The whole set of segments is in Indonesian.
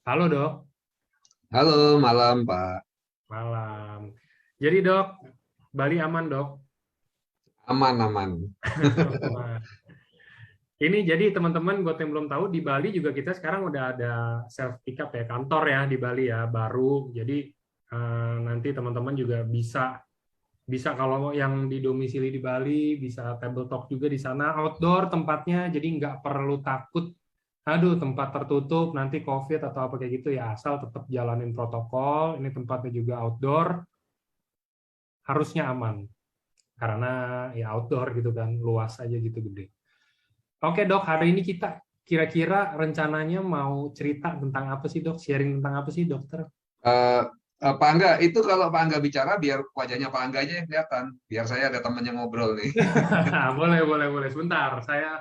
Halo dok, Halo, malam Pak. malam. Jadi dok, Bali aman dok. Aman, aman. Wah. Ini jadi teman-teman buat yang belum tahu di Bali juga kita sekarang udah ada self pick up ya kantor ya di Bali ya baru. Jadi nanti teman-teman juga bisa bisa kalau yang di domisili di Bali bisa table talk juga di sana outdoor tempatnya. Jadi nggak perlu takut. Aduh tempat tertutup nanti COVID atau apa kayak gitu ya asal tetap jalanin protokol. Ini tempatnya juga outdoor harusnya aman. Karena ya outdoor gitu kan, luas aja gitu gede. Oke dok, hari ini kita kira-kira rencananya mau cerita tentang apa sih dok? Sharing tentang apa sih dokter? Eh, Pak Angga, itu kalau Pak Angga bicara, biar wajahnya Pak Angga aja yang kelihatan. Biar saya ada temannya ngobrol nih. Boleh, boleh, boleh. Sebentar, saya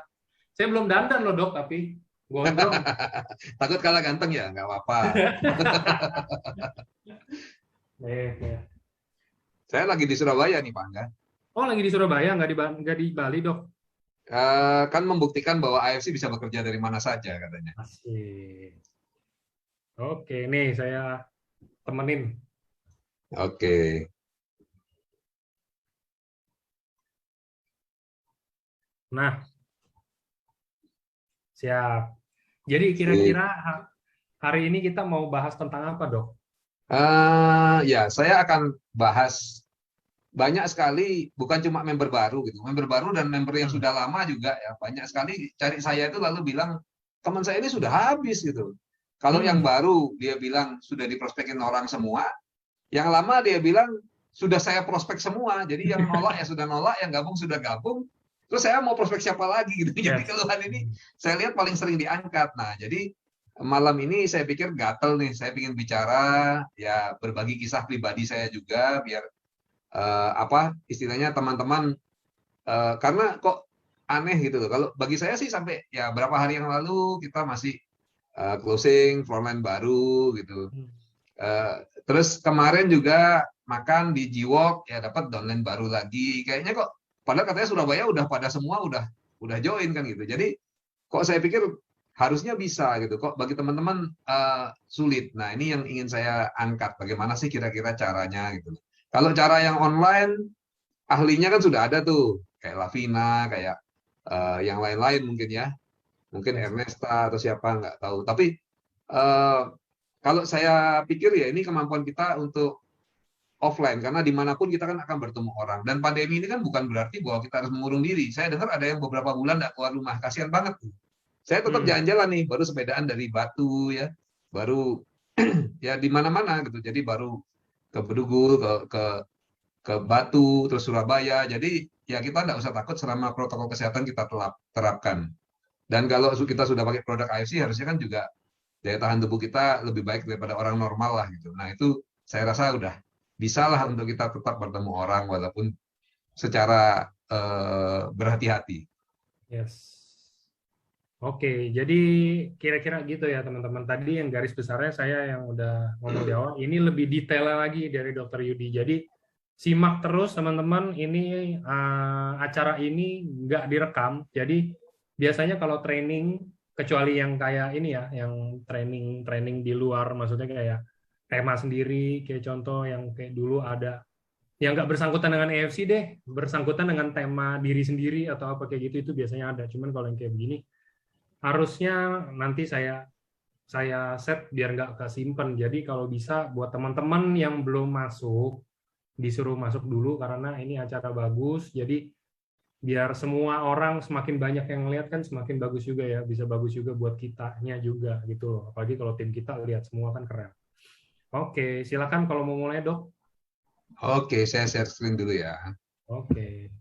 belum dandan loh dok, tapi gondrong. Takut kalah ganteng ya? Nggak apa-apa. Eh. Saya lagi di Surabaya nih, Pak Angga. Oh lagi di Surabaya, nggak di Bali dok? Kan membuktikan bahwa AFC bisa bekerja dari mana saja, katanya. Asik. Oke, nih saya temenin. Oke. Nah, siap. Jadi Sip. kira-kira hari ini kita mau bahas tentang apa dok? Ya, saya akan bahas banyak sekali, bukan cuma member baru gitu. Member baru dan member yang Hmm. sudah lama juga ya. Banyak sekali cari saya itu lalu bilang, teman saya ini sudah habis gitu. Kalau yang Hmm. baru dia bilang sudah diprospekin orang semua, yang lama dia bilang sudah saya prospek semua. Jadi yang nolak ya sudah nolak, yang gabung sudah gabung. Terus saya mau prospek siapa lagi gitu. Jadi Yes. keluhan ini saya lihat paling sering diangkat. Nah, jadi malam ini saya pikir gatel nih. Saya ingin bicara ya berbagi kisah pribadi saya juga biar apa istilahnya teman-teman karena kok aneh gitu loh. Kalau bagi saya sih sampai ya berapa hari yang lalu kita masih closing floorline baru gitu. Hmm. Terus kemarin juga makan di Jiwok ya dapat downline baru lagi. Kayaknya kok padahal katanya Surabaya udah pada semua udah join kan gitu. Jadi kok saya pikir harusnya bisa gitu. Kok bagi teman-teman sulit. Nah, ini yang ingin saya angkat. Bagaimana sih kira-kira caranya gitu. Kalau cara yang online ahlinya kan sudah ada tuh, kayak Lavina, kayak yang lain-lain mungkin ya, mungkin Yes. Ernesta atau siapa nggak tahu. Tapi eh, kalau saya pikir ya ini kemampuan kita untuk offline karena dimanapun kita kan akan bertemu orang. Dan pandemi ini kan bukan berarti bahwa kita harus mengurung diri. Saya dengar ada yang beberapa bulan nggak keluar rumah, kasihan banget tuh. Saya tetap Hmm. jalan-jalan nih, baru sepedaan dari Batu ya, baru ya di mana-mana gitu. Jadi baru ke Bedugul, ke Batu, terus Surabaya. Jadi ya kita nggak usah takut selama protokol kesehatan kita terapkan. Dan kalau kita sudah pakai produk IFC, harusnya kan juga daya tahan tubuh kita lebih baik daripada orang normal lah gitu. Nah itu saya rasa udah bisa lah untuk kita tetap bertemu orang walaupun secara berhati-hati. Yes. Oke, jadi kira-kira gitu ya teman-teman. Tadi yang garis besarnya saya yang udah ngomong di awal, ini lebih detail lagi dari Dokter Yudi. Jadi simak terus teman-teman. Ini acara ini nggak direkam. Jadi biasanya kalau training, kecuali yang kayak ini ya, yang training-training di luar, maksudnya kayak tema sendiri, kayak contoh yang kayak dulu ada yang nggak bersangkutan dengan EFC deh, bersangkutan dengan tema diri sendiri atau apa kayak gitu itu biasanya ada. Cuman kalau yang kayak begini harusnya nanti saya set biar nggak kesimpan. Jadi kalau bisa buat teman-teman yang belum masuk disuruh masuk dulu karena ini acara bagus. Jadi biar semua orang semakin banyak yang lihat kan semakin bagus juga ya. Bisa bagus juga buat kitanya juga gitu loh. Apalagi kalau tim kita lihat semua kan keren. Oke, silakan kalau mau mulai dok. Oke, saya share screen dulu ya. Oke,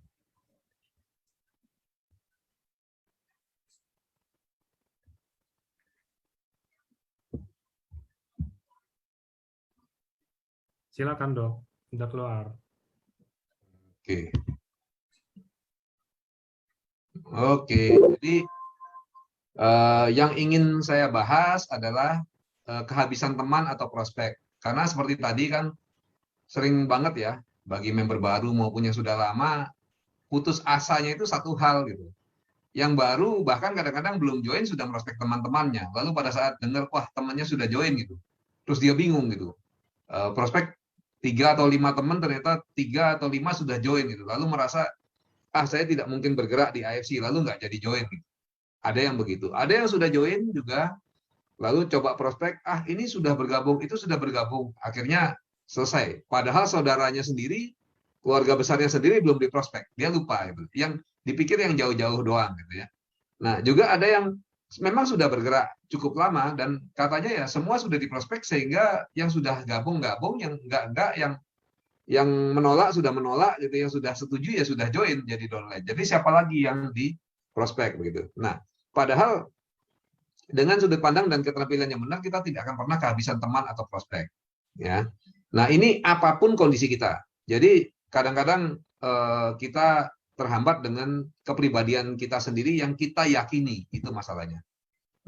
silakan dok. Udah keluar. Oke, oke. Jadi yang ingin saya bahas adalah kehabisan teman atau prospek. Karena seperti tadi kan sering banget ya bagi member baru maupun yang sudah lama putus asanya itu satu hal gitu. yang baru bahkan kadang-kadang belum join sudah prospek teman-temannya. Lalu pada saat dengar, wah temannya sudah join gitu, terus dia bingung gitu. Prospek 3 atau 5 teman ternyata 3 atau 5 sudah join gitu. Lalu merasa, saya tidak mungkin bergerak di AFC, lalu nggak jadi join. Gitu. Ada yang begitu. Ada yang sudah join juga, lalu coba prospek, ini sudah bergabung, itu sudah bergabung. Akhirnya selesai. Padahal saudaranya sendiri, keluarga besarnya sendiri belum diprospek. Dia lupa gitu. Yang dipikir yang jauh-jauh doang gitu ya. Nah, juga ada yang memang sudah bergerak cukup lama dan katanya ya semua sudah diprospek sehingga yang sudah gabung, yang enggak, yang menolak sudah menolak gitu, yang sudah setuju ya sudah join jadi downline. Jadi siapa lagi yang di prospek begitu. Nah, padahal dengan sudut pandang dan keterampilan yang benar kita tidak akan pernah kehabisan teman atau prospek. Ya. Nah, ini apapun kondisi kita. Jadi kadang-kadang kita terhambat dengan kepribadian kita sendiri yang kita yakini, itu masalahnya.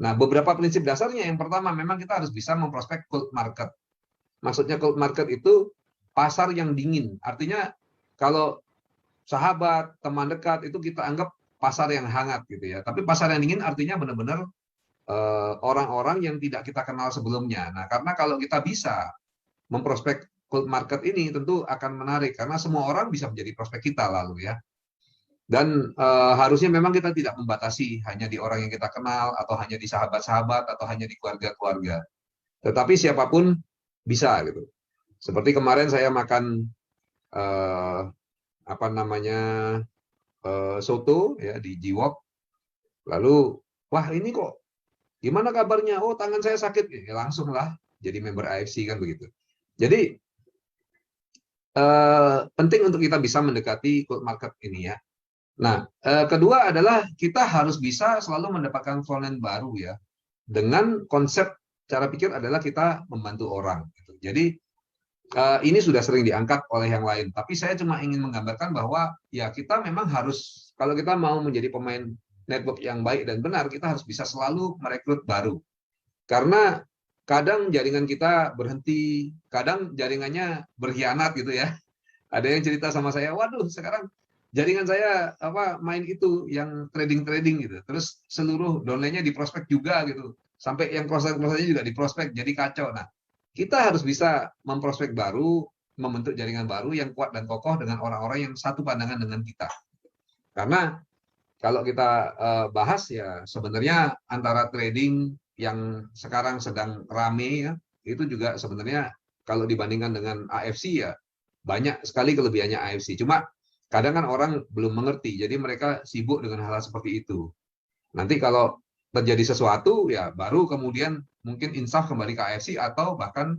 Nah, beberapa prinsip dasarnya, yang pertama memang kita harus bisa memprospek cold market. Maksudnya cold market itu pasar yang dingin. Artinya kalau sahabat, teman dekat itu kita anggap pasar yang hangat gitu ya. Tapi pasar yang dingin artinya benar-benar orang-orang yang tidak kita kenal sebelumnya. Nah, karena kalau kita bisa memprospek cold market ini tentu akan menarik karena semua orang bisa menjadi prospek kita lalu ya. Dan harusnya memang kita tidak membatasi hanya di orang yang kita kenal atau hanya di sahabat-sahabat atau hanya di keluarga-keluarga. Tetapi siapapun bisa gitu. Seperti kemarin saya makan soto ya di Jiwok. Lalu wah ini kok gimana kabarnya? Oh tangan saya sakit. Ya, langsung lah jadi member AFC kan begitu. Jadi penting untuk kita bisa mendekati cold market ini ya. Nah, kedua adalah kita harus bisa selalu mendapatkan frontline baru ya. Dengan konsep cara pikir adalah kita membantu orang. Gitu. Jadi ini sudah sering diangkat oleh yang lain. Tapi saya cuma ingin menggambarkan bahwa ya kita memang harus, kalau kita mau menjadi pemain network yang baik dan benar, kita harus bisa selalu merekrut baru. Karena kadang jaringan kita berhenti, kadang jaringannya berkhianat gitu ya. Ada yang cerita sama saya, waduh sekarang jaringan saya main itu yang trading gitu. Terus seluruh downline-nya di prospek juga gitu. Sampai yang cross-nya juga di prospek, jadi kacau. Nah, kita harus bisa memprospek baru, membentuk jaringan baru yang kuat dan kokoh dengan orang-orang yang satu pandangan dengan kita. Karena kalau kita bahas ya sebenarnya antara trading yang sekarang sedang rame ya, itu juga sebenarnya kalau dibandingkan dengan AFC ya banyak sekali kelebihannya AFC. Cuma kadang kan orang belum mengerti, jadi mereka sibuk dengan hal-hal seperti itu. Nanti kalau terjadi sesuatu, ya baru kemudian mungkin insaf kembali ke AFC atau bahkan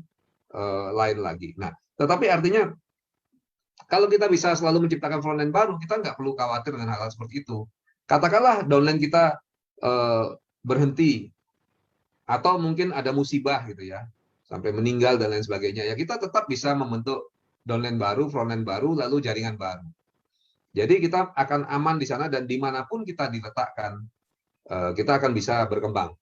lain lagi. Nah, tetapi artinya kalau kita bisa selalu menciptakan frontline baru, kita nggak perlu khawatir dengan hal-hal seperti itu. Katakanlah downline kita berhenti, atau mungkin ada musibah gitu ya, sampai meninggal dan lain sebagainya. Ya kita tetap bisa membentuk downline baru, frontline baru, lalu jaringan baru. Jadi kita akan aman di sana dan dimanapun kita diletakkan, kita akan bisa berkembang.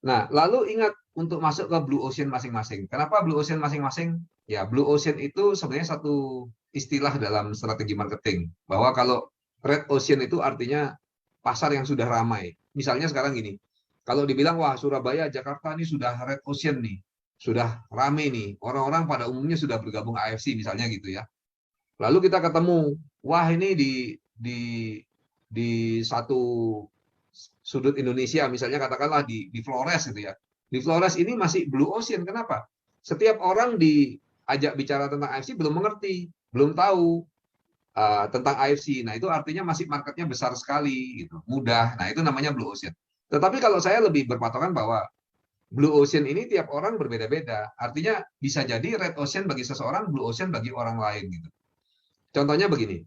Nah, lalu ingat untuk masuk ke Blue Ocean masing-masing. Kenapa Blue Ocean masing-masing? Ya, Blue Ocean itu sebenarnya satu istilah dalam strategi marketing. Bahwa kalau Red Ocean itu artinya pasar yang sudah ramai. Misalnya sekarang gini, kalau dibilang, wah Surabaya, Jakarta ini sudah Red Ocean nih, sudah ramai nih, orang-orang pada umumnya sudah bergabung AFC misalnya gitu ya. Lalu kita ketemu, wah ini di satu sudut Indonesia, misalnya katakanlah di Flores gitu ya. Di Flores ini masih Blue Ocean, kenapa? Setiap orang diajak bicara tentang AFC belum mengerti, belum tahu tentang AFC. Nah itu artinya masih marketnya besar sekali, gitu, mudah. Nah itu namanya Blue Ocean. Tetapi kalau saya lebih berpatokan bahwa Blue Ocean ini tiap orang berbeda-beda. Artinya bisa jadi Red Ocean bagi seseorang, Blue Ocean bagi orang lain gitu. Contohnya begini,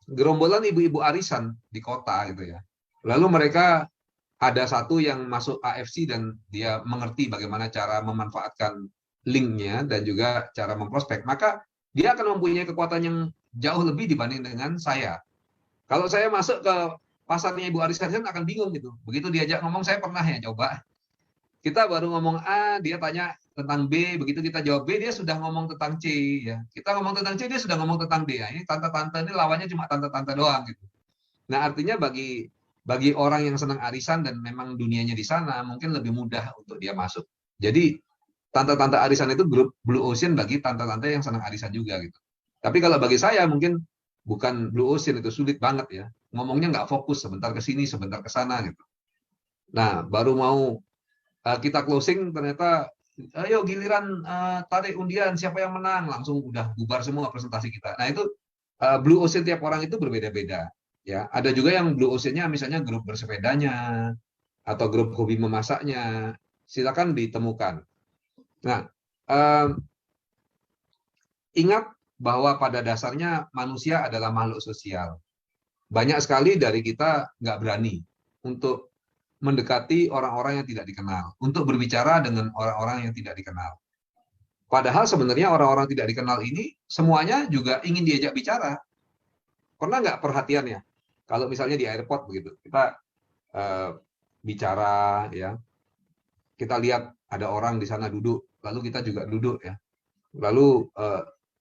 gerombolan ibu-ibu arisan di kota gitu ya. Lalu mereka ada satu yang masuk AFC dan dia mengerti bagaimana cara memanfaatkan linknya dan juga cara memprospek. Maka dia akan mempunyai kekuatan yang jauh lebih dibanding dengan saya. Kalau saya masuk ke pasarnya ibu arisan akan bingung gitu. Begitu diajak ngomong, saya pernah ya coba. Kita baru ngomong A, dia tanya tentang B, begitu kita jawab B, dia sudah ngomong tentang C. Ya. Kita ngomong tentang C, dia sudah ngomong tentang D. Ya. Ini tante-tante ini lawannya cuma tante-tante doang. Gitu. Nah, artinya bagi orang yang senang arisan dan memang dunianya di sana, mungkin lebih mudah untuk dia masuk. Jadi tante-tante arisan itu grup Blue Ocean bagi tante-tante yang senang arisan juga gitu. Tapi kalau bagi saya mungkin bukan Blue Ocean, itu sulit banget ya. Ngomongnya nggak fokus, sebentar ke sini, sebentar ke sana gitu. Nah, baru mau kita closing ternyata ayo giliran tarik undian siapa yang menang, langsung udah bubar semua presentasi kita. Nah, itu Blue Ocean tiap orang itu berbeda-beda. Ya, ada juga yang Blue Ocean-nya misalnya grup bersepedanya atau grup hobi memasaknya. Silakan ditemukan. Nah, eh, ingat bahwa pada dasarnya manusia adalah makhluk sosial. Banyak sekali dari kita nggak berani untuk mendekati orang-orang yang tidak dikenal, untuk berbicara dengan orang-orang yang tidak dikenal. Padahal sebenarnya orang-orang tidak dikenal ini semuanya juga ingin diajak bicara. Pernah nggak perhatian ya? Kalau misalnya di airport begitu, kita uh, bicara ya, kita lihat ada orang di sana duduk, lalu kita juga duduk ya, lalu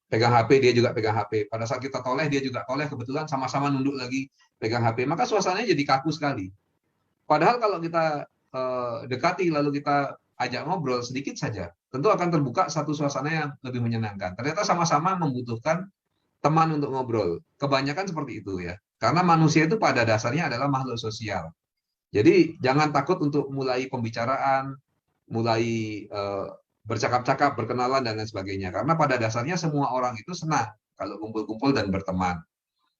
pegang HP, dia juga pegang HP. Pada saat kita toleh, dia juga toleh, kebetulan sama-sama nunduk lagi pegang HP, maka suasananya jadi kaku sekali. Padahal kalau kita dekati lalu kita ajak ngobrol sedikit saja, tentu akan terbuka satu suasana yang lebih menyenangkan. Ternyata sama-sama membutuhkan teman untuk ngobrol. Kebanyakan seperti itu ya. Karena manusia itu pada dasarnya adalah makhluk sosial. Jadi jangan takut untuk mulai pembicaraan, mulai bercakap-cakap, berkenalan dan lain sebagainya. Karena pada dasarnya semua orang itu senang kalau kumpul-kumpul dan berteman.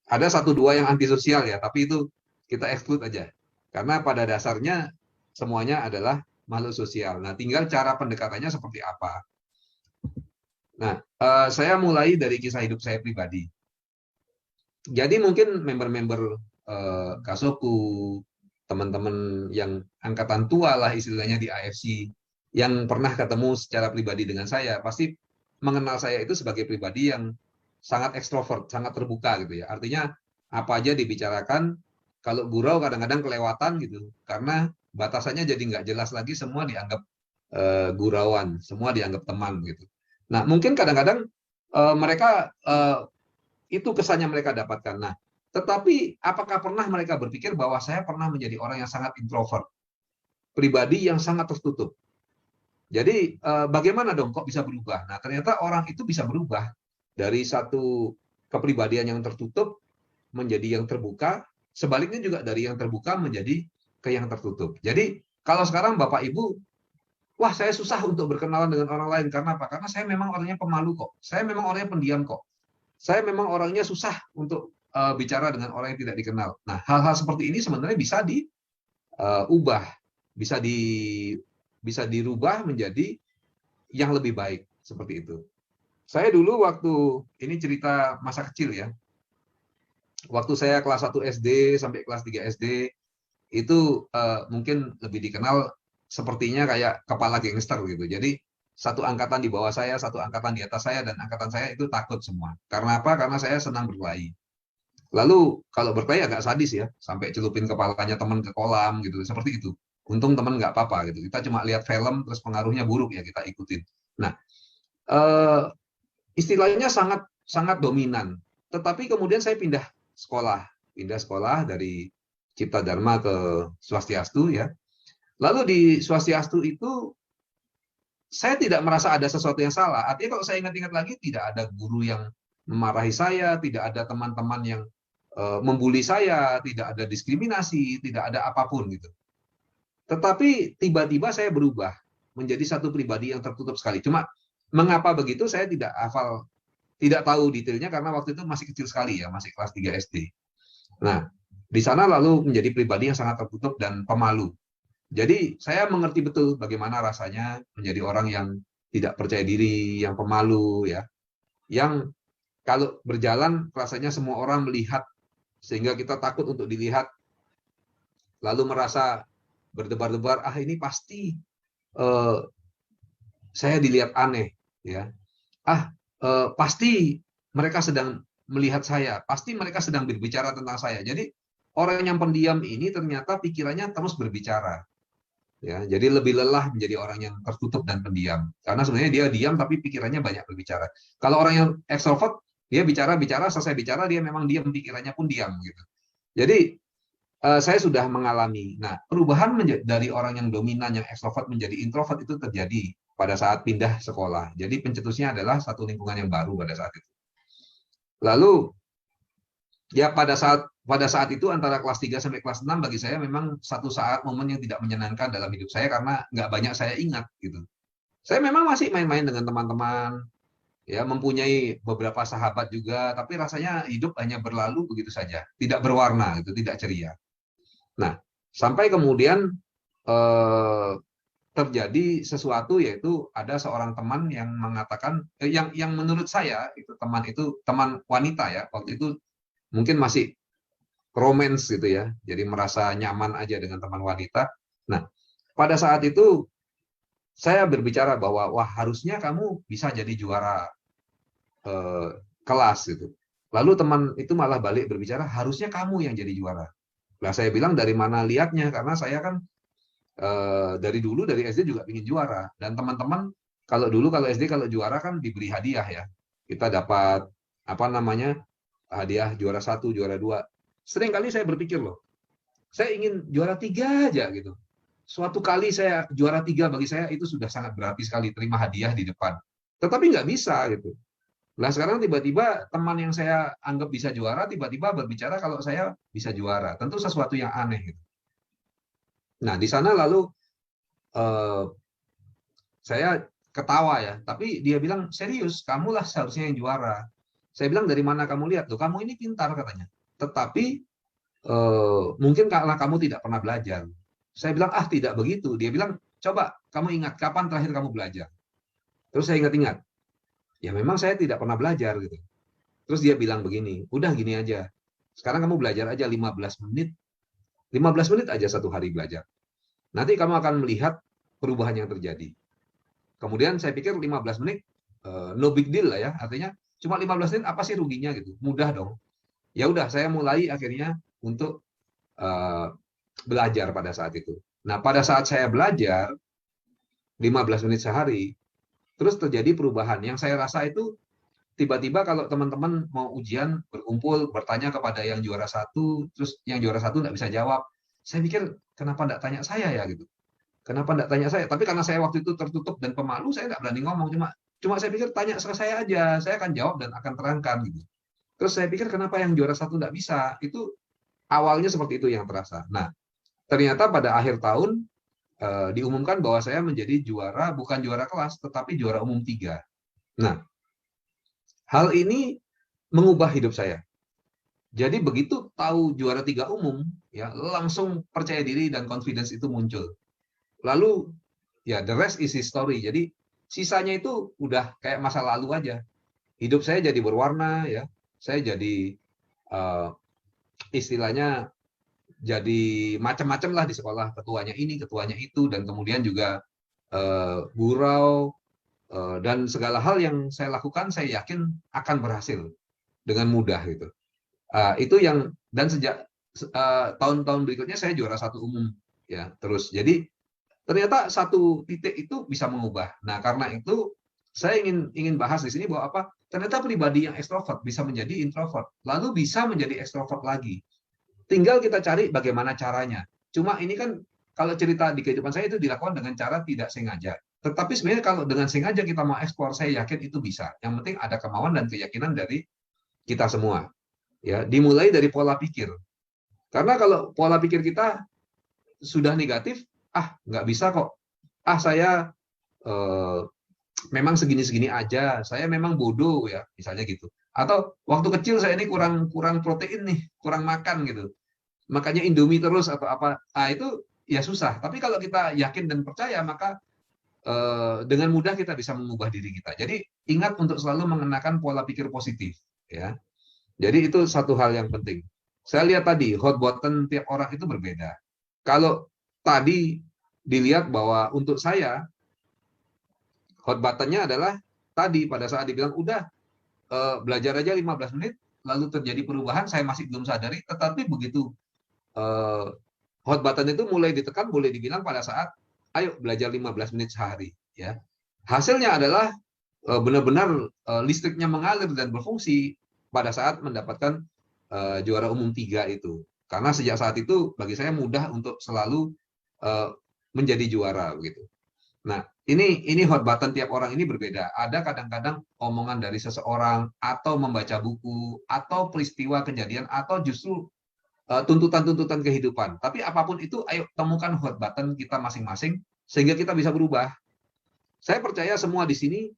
Ada satu dua yang antisosial ya, tapi itu kita exclude aja. Karena pada dasarnya semuanya adalah makhluk sosial. Nah, tinggal cara pendekatannya seperti apa. Nah, saya mulai dari kisah hidup saya pribadi. Jadi mungkin member-member Kasoku, teman-teman yang angkatan tua lah istilahnya di AFC, yang pernah ketemu secara pribadi dengan saya, pasti mengenal saya itu sebagai pribadi yang sangat ekstrovert, sangat terbuka gitu ya. Artinya apa aja dibicarakan, kalau gurau kadang-kadang kelewatan gitu, karena batasannya jadi nggak jelas lagi, semua dianggap gurauan, semua dianggap teman gitu. Nah, mungkin kadang-kadang mereka itu kesannya mereka dapatkan. Nah, tetapi apakah pernah mereka berpikir bahwa saya pernah menjadi orang yang sangat introvert, pribadi yang sangat tertutup? Jadi bagaimana dong kok bisa berubah? Nah, ternyata orang itu bisa berubah dari satu kepribadian yang tertutup menjadi yang terbuka, sebaliknya juga dari yang terbuka menjadi ke yang tertutup. Jadi kalau sekarang Bapak Ibu, wah saya susah untuk berkenalan dengan orang lain, karena apa? Karena saya memang orangnya pemalu kok. Saya memang orangnya pendiam kok. Saya memang orangnya susah untuk bicara dengan orang yang tidak dikenal. Nah, hal-hal seperti ini sebenarnya bisa diubah, bisa dirubah menjadi yang lebih baik seperti itu. Saya dulu waktu ini cerita masa kecil ya. Waktu saya kelas 1 SD sampai kelas 3 SD itu mungkin lebih dikenal sepertinya kayak kepala gangster gitu. Jadi satu angkatan di bawah saya, satu angkatan di atas saya, dan angkatan saya itu takut semua. Karena apa? Karena saya senang berkelahi. Lalu kalau berkelahi agak sadis ya, sampai celupin kepalanya teman ke kolam gitu, seperti itu. Untung teman nggak apa-apa gitu. Kita cuma lihat film, terus pengaruhnya buruk ya kita ikutin. Nah, istilahnya sangat sangat dominan. Tetapi kemudian saya pindah sekolah dari Cipta Dharma ke Swastiastu ya. Lalu di Swastiastu itu saya tidak merasa ada sesuatu yang salah. Artinya kalau saya ingat-ingat lagi, tidak ada guru yang memarahi saya, tidak ada teman-teman yang membuli saya, tidak ada diskriminasi, tidak ada apapun gitu. Tetapi tiba-tiba saya berubah menjadi satu pribadi yang tertutup sekali. Cuma mengapa begitu saya tidak hafal, tidak tahu detailnya karena waktu itu masih kecil sekali ya, masih kelas 3 SD. Nah, di sana lalu menjadi pribadi yang sangat tertutup dan pemalu. Jadi saya mengerti betul bagaimana rasanya menjadi orang yang tidak percaya diri, yang pemalu ya, yang kalau berjalan rasanya semua orang melihat sehingga kita takut untuk dilihat, lalu merasa berdebar-debar, ah ini pasti saya dilihat aneh ya, pasti mereka sedang melihat saya, pasti mereka sedang berbicara tentang saya. Jadi orang yang pendiam ini ternyata pikirannya terus berbicara. Ya, jadi lebih lelah menjadi orang yang tertutup dan pendiam. Karena sebenarnya dia diam tapi pikirannya banyak berbicara. Kalau orang yang ekstrovert, dia bicara, selesai bicara dia memang diam, pikirannya pun diam gitu. Jadi saya sudah mengalami. Nah, perubahan dari orang yang dominan, yang ekstrovert menjadi introvert itu terjadi pada saat pindah sekolah. Jadi pencetusnya adalah satu lingkungan yang baru pada saat itu. Lalu ya pada saat itu antara kelas 3 sampai kelas 6 bagi saya memang satu saat momen yang tidak menyenangkan dalam hidup saya karena nggak banyak saya ingat gitu. Saya memang masih main-main dengan teman-teman, ya mempunyai beberapa sahabat juga, tapi rasanya hidup hanya berlalu begitu saja, tidak berwarna gitu, tidak ceria. Nah, sampai kemudian eh, terjadi sesuatu, yaitu ada seorang teman yang mengatakan yang menurut saya itu teman wanita ya, waktu itu mungkin masih romance gitu ya, jadi merasa nyaman aja dengan teman wanita. Nah, pada saat itu saya berbicara bahwa wah, harusnya kamu bisa jadi juara kelas gitu. Lalu teman itu malah balik berbicara, harusnya kamu yang jadi juara. Nah, saya bilang dari mana lihatnya, karena saya kan dari dulu dari SD juga ingin juara, dan teman-teman kalau SD kalau juara kan diberi hadiah ya, kita dapat apa namanya, hadiah juara 1, juara 2. Sering kali saya berpikir loh, saya ingin juara 3 aja gitu. Suatu kali saya juara 3, bagi saya itu sudah sangat berarti sekali, terima hadiah di depan. Tetapi nggak bisa gitu. Nah, sekarang tiba-tiba teman yang saya anggap bisa juara tiba-tiba berbicara kalau saya bisa juara. Tentu sesuatu yang aneh gitu. Nah, di sana lalu eh, saya ketawa ya, tapi dia bilang, serius, kamulah seharusnya yang juara. Saya bilang, dari mana kamu lihat? Tuh, kamu ini pintar katanya. Tetapi mungkin karena kamu tidak pernah belajar. Saya bilang, ah, tidak begitu. Dia bilang, coba kamu ingat kapan terakhir kamu belajar. Terus saya ingat-ingat, ya memang saya tidak pernah belajar gitu. Terus dia bilang begini, udah gini aja, sekarang kamu belajar aja 15 menit. 15 menit aja satu hari belajar. Nanti kamu akan melihat perubahan yang terjadi. Kemudian saya pikir 15 menit, no big deal lah ya. Artinya cuma 15 menit, apa sih ruginya gitu. Mudah dong. Ya udah, saya mulai akhirnya untuk belajar pada saat itu. Nah, pada saat saya belajar 15 menit sehari, terus terjadi perubahan. Yang saya rasa itu tiba-tiba kalau teman-teman mau ujian berkumpul bertanya kepada yang juara 1, terus yang juara 1 nggak bisa jawab. Saya pikir kenapa nggak tanya saya ya gitu. Kenapa nggak tanya saya? Tapi karena saya waktu itu tertutup dan pemalu, saya nggak berani ngomong. Cuma saya pikir tanya ke saya aja, saya akan jawab dan akan terangkan gitu. Terus saya pikir kenapa yang juara 1 nggak bisa? Itu awalnya seperti itu yang terasa. Nah, ternyata pada akhir tahun diumumkan bahwa saya menjadi juara, bukan juara kelas, tetapi juara umum 3. Nah, hal ini mengubah hidup saya. Jadi begitu tahu juara 3 umum, ya langsung percaya diri dan confidence itu muncul. Lalu ya the rest is history. Jadi sisanya itu udah kayak masa lalu aja. Hidup saya jadi berwarna ya. Saya jadi istilahnya jadi macam-macam lah di sekolah. Ketuanya ini, ketuanya itu, dan kemudian juga gurau, dan segala hal yang saya lakukan saya yakin akan berhasil dengan mudah gitu. Itu yang, dan sejak tahun-tahun berikutnya saya juara 1 umum ya terus. Jadi ternyata satu titik itu bisa mengubah. Nah, karena itu saya ingin bahas di sini bahwa apa? Ternyata pribadi yang ekstrovert bisa menjadi introvert, lalu bisa menjadi ekstrovert lagi. Tinggal kita cari bagaimana caranya. Cuma ini kan kalau cerita di kehidupan saya itu dilakukan dengan cara tidak sengaja. Tetapi sebenarnya kalau dengan sengaja kita mau eksplor, saya yakin itu bisa. Yang penting ada kemauan dan keyakinan dari kita semua. Ya, dimulai dari pola pikir. Karena kalau pola pikir kita sudah negatif, nggak bisa kok. Saya memang segini-segini aja, saya memang bodoh ya, misalnya gitu. Atau waktu kecil saya ini kurang protein nih, kurang makan gitu. Makanya Indomie terus atau apa. Itu ya susah. Tapi kalau kita yakin dan percaya, maka dengan mudah kita bisa mengubah diri kita. Jadi ingat untuk selalu mengenakan pola pikir positif ya. Jadi itu satu hal yang penting. Saya lihat tadi hot button tiap orang itu berbeda. Kalau tadi dilihat bahwa untuk saya hot buttonnya adalah tadi pada saat dibilang udah belajar aja 15 menit lalu terjadi perubahan, saya masih belum sadari, tetapi begitu hot button itu mulai ditekan, boleh dibilang pada saat ayo belajar 15 menit sehari ya. Hasilnya adalah benar-benar listriknya mengalir dan berfungsi pada saat mendapatkan juara umum 3 itu. Karena sejak saat itu bagi saya mudah untuk selalu menjadi juara begitu. Nah, ini hot button tiap orang ini berbeda. Ada kadang-kadang omongan dari seseorang atau membaca buku atau peristiwa kejadian atau justru tuntutan-tuntutan kehidupan. Tapi apapun itu, ayo temukan hot button kita masing-masing sehingga kita bisa berubah. Saya percaya semua di sini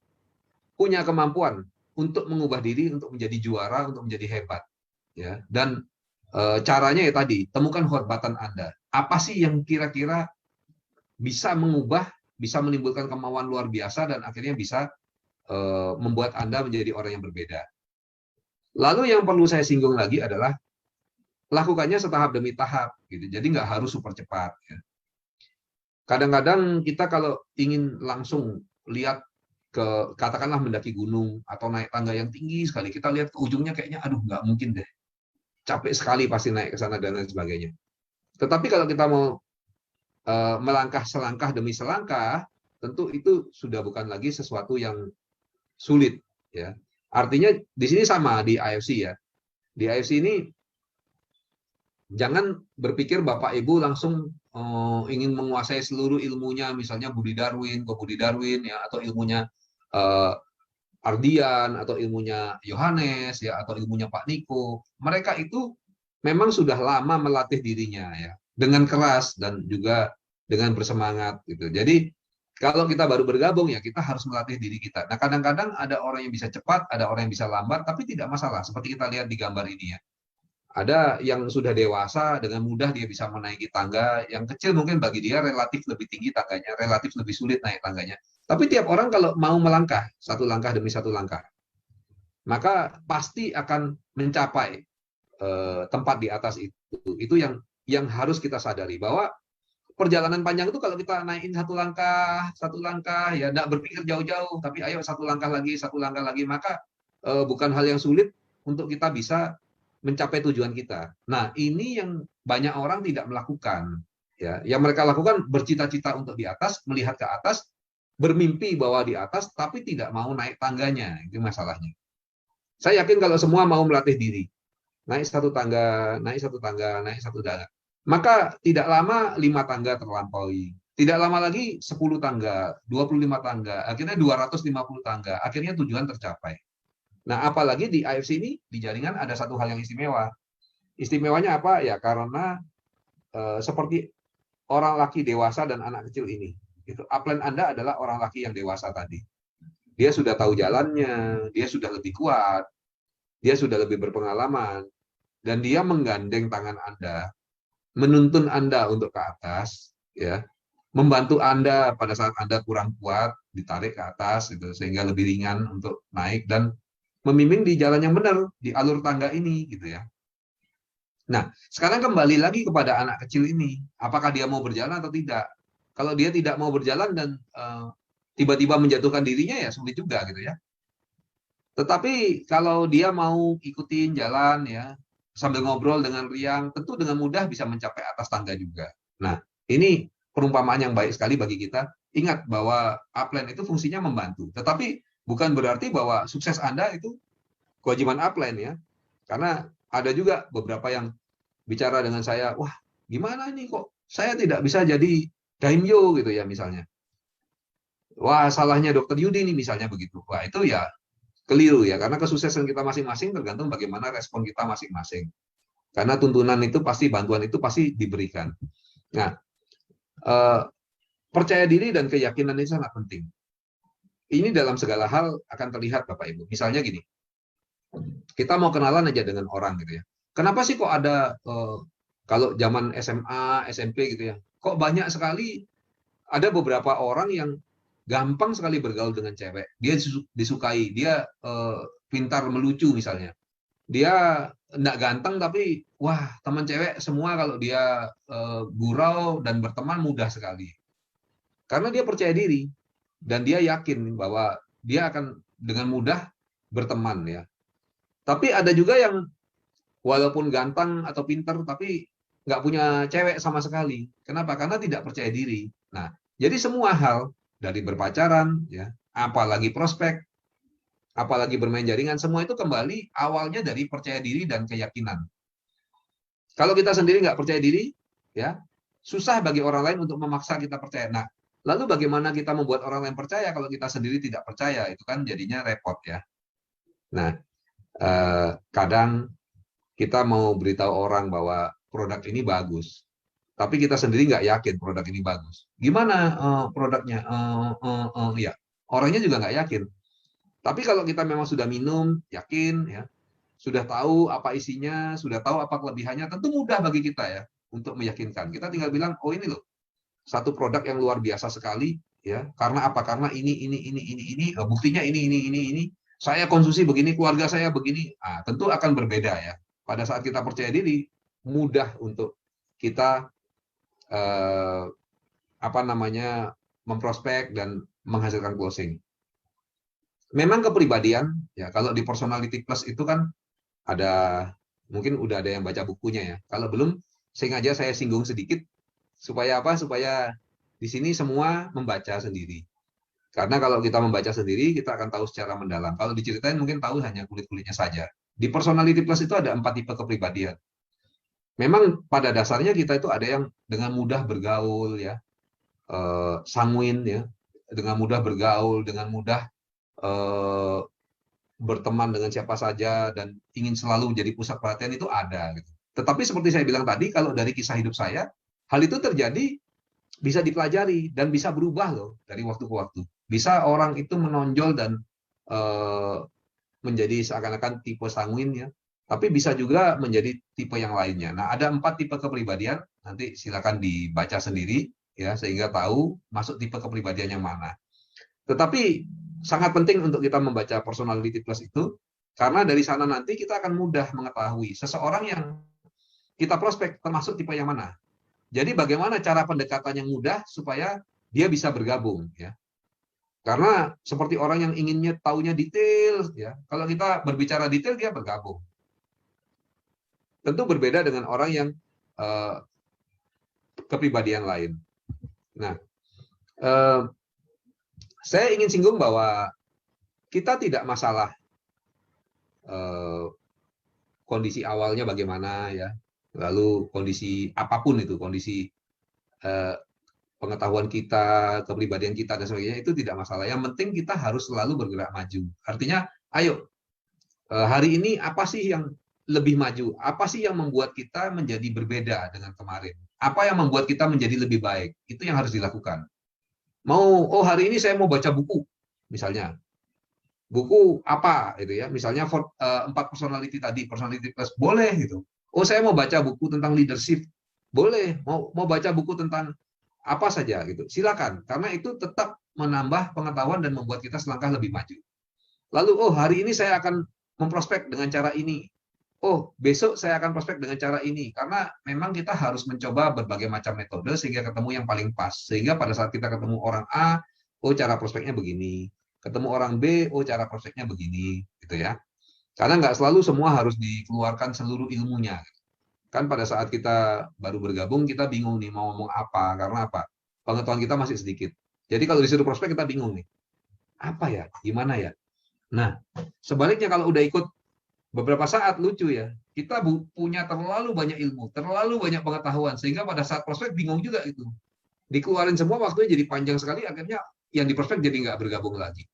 punya kemampuan untuk mengubah diri, untuk menjadi juara, untuk menjadi hebat. Ya, dan caranya ya tadi, temukan hot button Anda. Apa sih yang kira-kira bisa mengubah, bisa menimbulkan kemauan luar biasa dan akhirnya bisa membuat Anda menjadi orang yang berbeda. Lalu yang perlu saya singgung lagi adalah lakukannya setahap demi tahap, gitu. Jadi nggak harus super cepat. Ya. Kadang-kadang kita kalau ingin langsung lihat ke katakanlah mendaki gunung atau naik tangga yang tinggi sekali, kita lihat ke ujungnya kayaknya aduh nggak mungkin deh, capek sekali pasti naik ke sana dan lain sebagainya. Tetapi kalau kita mau melangkah selangkah demi selangkah, tentu itu sudah bukan lagi sesuatu yang sulit. Ya, artinya di sini sama di IFC ya. Di IFC ini jangan berpikir Bapak Ibu langsung ingin menguasai seluruh ilmunya, misalnya Budi Darwin, ya, atau ilmunya Ardian, atau ilmunya Yohanes, ya, atau ilmunya Pak Niko. Mereka itu memang sudah lama melatih dirinya, ya, dengan keras dan juga dengan bersemangat, gitu. Jadi kalau kita baru bergabung ya kita harus melatih diri kita. Nah kadang-kadang ada orang yang bisa cepat, ada orang yang bisa lambat, tapi tidak masalah. Seperti kita lihat di gambar ini ya. Ada yang sudah dewasa, dengan mudah dia bisa menaiki tangga. Yang kecil mungkin bagi dia relatif lebih tinggi tangganya, relatif lebih sulit naik tangganya. Tapi tiap orang kalau mau melangkah, satu langkah demi satu langkah, maka pasti akan mencapai tempat di atas itu. Itu yang harus kita sadari, bahwa perjalanan panjang itu kalau kita naikin satu langkah, ya tidak berpikir jauh-jauh, tapi ayo satu langkah lagi, maka bukan hal yang sulit untuk kita bisa mencapai tujuan kita. Nah, ini yang banyak orang tidak melakukan. Ya, yang mereka lakukan bercita-cita untuk di atas, melihat ke atas, bermimpi bahwa di atas, tapi tidak mau naik tangganya. Itu masalahnya. Saya yakin kalau semua mau melatih diri, naik satu tangga, maka tidak lama 5 tangga terlampaui. Tidak lama lagi 10 tangga, 25 tangga, akhirnya 250 tangga, akhirnya tujuan tercapai. Nah, apalagi di IFC ini, di jaringan ada satu hal yang istimewa. Istimewanya apa? Ya karena seperti orang laki dewasa dan anak kecil ini. Gitu. Upline Anda adalah orang laki yang dewasa tadi. Dia sudah tahu jalannya, dia sudah lebih kuat, dia sudah lebih berpengalaman, dan dia menggandeng tangan Anda, menuntun Anda untuk ke atas, ya, membantu Anda pada saat Anda kurang kuat, ditarik ke atas, gitu, sehingga lebih ringan untuk naik, dan memimpin di jalan yang benar, di alur tangga ini, gitu ya. Nah, sekarang kembali lagi kepada anak kecil ini, apakah dia mau berjalan atau tidak? Kalau dia tidak mau berjalan dan tiba-tiba menjatuhkan dirinya, ya sulit juga, gitu ya. Tetapi kalau dia mau ikutin jalan, ya, sambil ngobrol dengan riang, tentu dengan mudah bisa mencapai atas tangga juga. Nah, ini perumpamaan yang baik sekali bagi kita. Ingat bahwa upline itu fungsinya membantu, tetapi bukan berarti bahwa sukses Anda itu kewajiban upline ya. Karena ada juga beberapa yang bicara dengan saya, wah gimana nih kok saya tidak bisa jadi daimyo gitu ya misalnya. Wah salahnya Dokter Yudi nih misalnya begitu. Wah itu ya keliru ya, karena kesuksesan kita masing-masing tergantung bagaimana respon kita masing-masing. Karena tuntunan itu pasti, bantuan itu pasti diberikan. Nah, percaya diri dan keyakinan itu sangat penting. Ini dalam segala hal akan terlihat Bapak Ibu. Misalnya gini, kita mau kenalan aja dengan orang gitu ya. Kenapa sih kok ada, kalau zaman SMA, SMP gitu ya, kok banyak sekali ada beberapa orang yang gampang sekali bergaul dengan cewek. Dia disukai, dia pintar melucu misalnya. Dia enggak ganteng tapi wah teman cewek semua kalau dia gurau dan berteman mudah sekali. Karena dia percaya diri dan dia yakin bahwa dia akan dengan mudah berteman ya. Tapi ada juga yang walaupun ganteng atau pintar tapi nggak punya cewek sama sekali. Kenapa? Karena tidak percaya diri. Nah, jadi semua hal dari berpacaran ya, apalagi prospek, apalagi bermain jaringan, semua itu kembali awalnya dari percaya diri dan keyakinan. Kalau kita sendiri nggak percaya diri, ya susah bagi orang lain untuk memaksa kita percaya. Nah, lalu bagaimana kita membuat orang lain percaya kalau kita sendiri tidak percaya? Itu kan jadinya repot ya. Nah, kadang kita mau beritahu orang bahwa produk ini bagus, tapi kita sendiri nggak yakin produk ini bagus. Gimana produknya? Ya, orangnya juga nggak yakin. Tapi kalau kita memang sudah minum, yakin, ya, sudah tahu apa isinya, sudah tahu apa kelebihannya, tentu mudah bagi kita ya untuk meyakinkan. Kita tinggal bilang, oh ini loh, satu produk yang luar biasa sekali, ya. Karena apa? Karena ini, buktinya ini. Saya konsumsi begini, keluarga saya begini. Ah, tentu akan berbeda ya. Pada saat kita percaya diri, mudah untuk kita memprospek dan menghasilkan closing. Memang kepribadian ya, kalau di personality plus itu kan ada, mungkin udah ada yang baca bukunya ya. Kalau belum, sengaja saya singgung sedikit supaya apa? Supaya di sini semua membaca sendiri. Karena kalau kita membaca sendiri, kita akan tahu secara mendalam. Kalau diceritain mungkin tahu hanya kulit-kulitnya saja. Di personality plus itu ada 4 tipe kepribadian. Memang pada dasarnya kita itu ada yang dengan mudah bergaul ya, sanguin ya, dengan mudah bergaul, dengan mudah berteman dengan siapa saja dan ingin selalu menjadi pusat perhatian, itu ada gitu. Tetapi seperti saya bilang tadi, kalau dari kisah hidup saya, hal itu terjadi bisa dipelajari dan bisa berubah loh dari waktu ke waktu. Bisa orang itu menonjol dan menjadi seakan-akan tipe sanguin ya, tapi bisa juga menjadi tipe yang lainnya. Nah, ada 4 tipe kepribadian, nanti silakan dibaca sendiri ya, sehingga tahu masuk tipe kepribadian yang mana. Tetapi sangat penting untuk kita membaca personality plus itu, karena dari sana nanti kita akan mudah mengetahui seseorang yang kita prospek termasuk tipe yang mana. Jadi bagaimana cara pendekatan yang mudah supaya dia bisa bergabung ya. Karena seperti orang yang inginnya taunya detail ya. Kalau kita berbicara detail, dia bergabung. Tentu berbeda dengan orang yang kepribadian lain. Nah, saya ingin singgung bahwa kita tidak masalah kondisi awalnya bagaimana ya, lalu kondisi apapun itu, kondisi pengetahuan kita, kepribadian kita dan sebagainya, itu tidak masalah. Yang penting kita harus selalu bergerak maju. Artinya, ayo hari ini apa sih yang lebih maju? Apa sih yang membuat kita menjadi berbeda dengan kemarin? Apa yang membuat kita menjadi lebih baik? Itu yang harus dilakukan. Hari ini saya mau baca buku, misalnya. Buku apa gitu ya? Misalnya 4 personality tadi, personality plus, boleh gitu. Saya mau baca buku tentang leadership, boleh. Mau baca buku tentang apa saja gitu. Silakan, karena itu tetap menambah pengetahuan dan membuat kita selangkah lebih maju. Lalu, hari ini saya akan memprospek dengan cara ini. Besok saya akan prospek dengan cara ini. Karena memang kita harus mencoba berbagai macam metode sehingga ketemu yang paling pas. Sehingga pada saat kita ketemu orang A, cara prospeknya begini. Ketemu orang B, cara prospeknya begini, gitu ya. Karena nggak selalu semua harus dikeluarkan seluruh ilmunya. Kan pada saat kita baru bergabung, kita bingung nih mau ngomong apa. Karena apa? Pengetahuan kita masih sedikit. Jadi kalau disuruh prospek, kita bingung nih. Apa ya? Gimana ya? Nah, sebaliknya kalau udah ikut beberapa saat, lucu ya, kita punya terlalu banyak ilmu, terlalu banyak pengetahuan, sehingga pada saat prospek bingung juga itu. Dikeluarin semua, waktunya jadi panjang sekali, akhirnya yang di prospek jadi nggak bergabung lagi.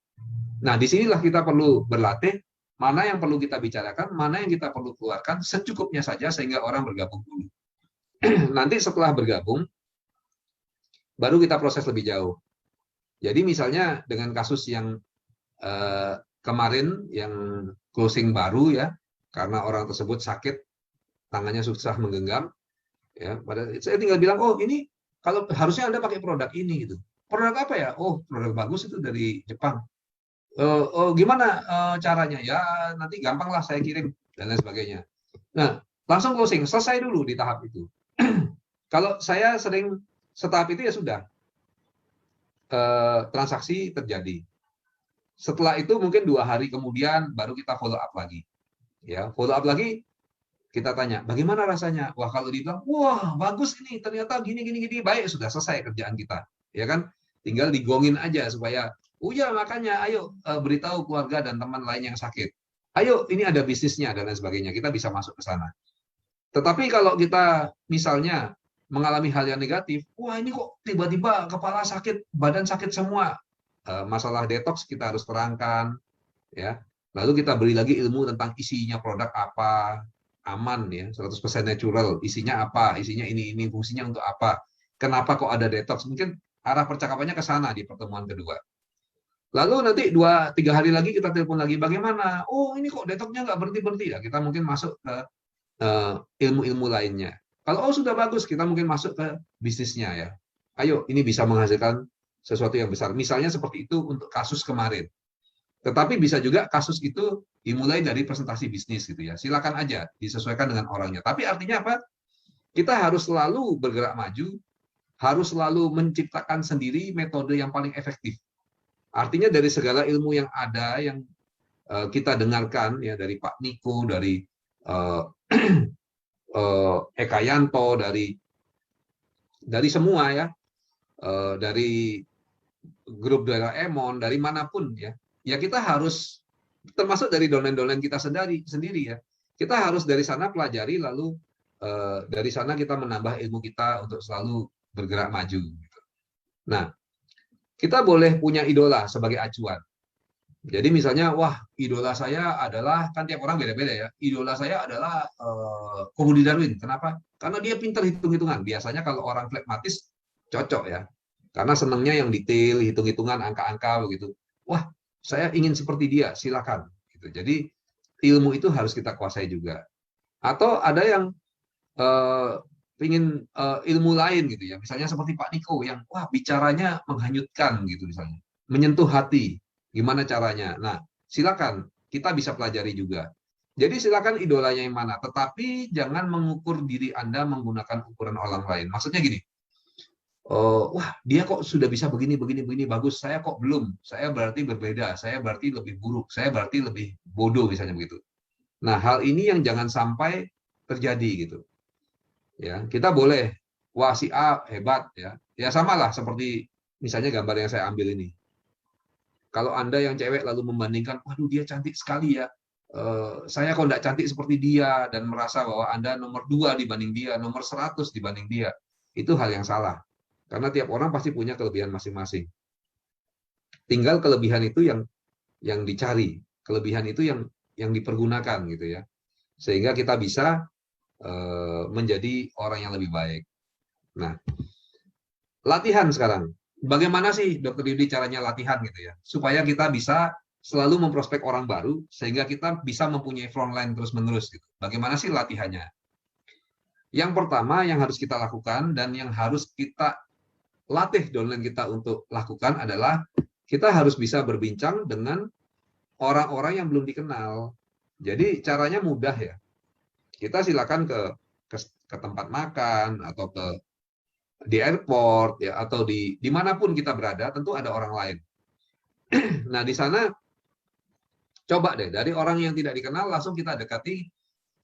Nah, disinilah kita perlu berlatih, mana yang perlu kita bicarakan, mana yang kita perlu keluarkan, secukupnya saja sehingga orang bergabung dulu. Nanti setelah bergabung, baru kita proses lebih jauh. Jadi misalnya dengan kasus yang kemarin, yang closing baru ya, karena orang tersebut sakit, tangannya susah menggenggam, ya, saya tinggal bilang, ini kalau harusnya Anda pakai produk ini gitu. Produk apa ya? Produk bagus itu dari Jepang. Gimana caranya? Ya nanti gampang lah, saya kirim dan lain sebagainya. Nah, langsung closing, selesai dulu di tahap itu. Kalau saya sering setahap itu ya sudah, transaksi terjadi. Setelah itu mungkin 2 hari kemudian baru kita follow up lagi. Ya, follow up lagi, kita tanya, bagaimana rasanya? Wah, kalau dibilang, wah bagus ini, ternyata gini, baik, sudah selesai kerjaan kita. Ya kan? Tinggal digongin aja supaya, ya makanya ayo beritahu keluarga dan teman lain yang sakit. Ayo, ini ada bisnisnya dan lain sebagainya. Kita bisa masuk ke sana. Tetapi kalau kita misalnya mengalami hal yang negatif, wah ini kok tiba-tiba kepala sakit, badan sakit semua. Masalah detox kita harus terangkan, ya. Lalu kita beri lagi ilmu tentang isinya produk apa, aman ya, 100% natural, isinya apa, isinya ini, fungsinya untuk apa, kenapa kok ada detox, mungkin arah percakapannya ke sana di pertemuan kedua. Lalu nanti 2-3 hari lagi kita telepon lagi, bagaimana? Oh ini kok detoxnya nggak berhenti-berhenti ya, kita mungkin masuk ke ilmu-ilmu lainnya. Kalau sudah bagus, kita mungkin masuk ke bisnisnya ya. Ayo, ini bisa menghasilkan sesuatu yang besar. Misalnya seperti itu untuk kasus kemarin. Tetapi bisa juga kasus itu dimulai dari presentasi bisnis gitu ya. Silakan aja disesuaikan dengan orangnya. Tapi artinya apa? Kita harus selalu bergerak maju, harus selalu menciptakan sendiri metode yang paling efektif. Artinya dari segala ilmu yang ada yang kita dengarkan ya dari Pak Niko, dari Eka Yanto, dari semua ya, dari grup Doraemon, dari manapun ya, ya kita harus, termasuk dari dolen-dolen kita sendiri ya, kita harus dari sana pelajari, lalu dari sana kita menambah ilmu kita untuk selalu bergerak maju. Nah, kita boleh punya idola sebagai acuan. Jadi misalnya, wah idola saya adalah, kan tiap orang beda-beda ya, idola saya adalah Kohudi Darwin. Kenapa? Karena dia pintar hitung-hitungan. Biasanya kalau orang flekmatis cocok ya, karena senangnya yang detail, hitung-hitungan, angka-angka begitu. Wah, saya ingin seperti dia, silakan. Gitu. Jadi ilmu itu harus kita kuasai juga. Atau ada yang ingin ilmu lain gitu ya, misalnya seperti Pak Niko yang wah bicaranya menghanyutkan gitu misalnya, menyentuh hati. Gimana caranya? Nah, silakan kita bisa pelajari juga. Jadi silakan idolanya yang mana, tetapi jangan mengukur diri Anda menggunakan ukuran orang lain. Maksudnya gini, wah dia kok sudah bisa begini bagus, saya kok belum, saya berarti berbeda, saya berarti lebih buruk, saya berarti lebih bodoh misalnya begitu. Nah hal ini yang jangan sampai terjadi gitu. Ya kita boleh, wah si A hebat ya, ya samalah seperti misalnya gambar yang saya ambil ini. Kalau Anda yang cewek lalu membandingkan, waduh dia cantik sekali ya, saya kok nggak cantik seperti dia, dan merasa bahwa Anda nomor 2 dibanding dia, nomor 100 dibanding dia, itu hal yang salah. Karena tiap orang pasti punya kelebihan masing-masing. Tinggal kelebihan itu yang dicari, kelebihan itu yang dipergunakan gitu ya, sehingga kita bisa menjadi orang yang lebih baik. Nah, latihan sekarang. Bagaimana sih Dokter Yudi caranya latihan gitu ya, supaya kita bisa selalu memprospek orang baru sehingga kita bisa mempunyai frontline terus-menerus gitu. Bagaimana sih latihannya? Yang pertama yang harus kita lakukan dan yang harus kita latih downline kita untuk lakukan adalah kita harus bisa berbincang dengan orang-orang yang belum dikenal. Jadi caranya mudah ya. Kita silakan ke tempat makan atau di airport ya, atau dimanapun kita berada, tentu ada orang lain. Nah di sana coba deh dari orang yang tidak dikenal langsung kita dekati,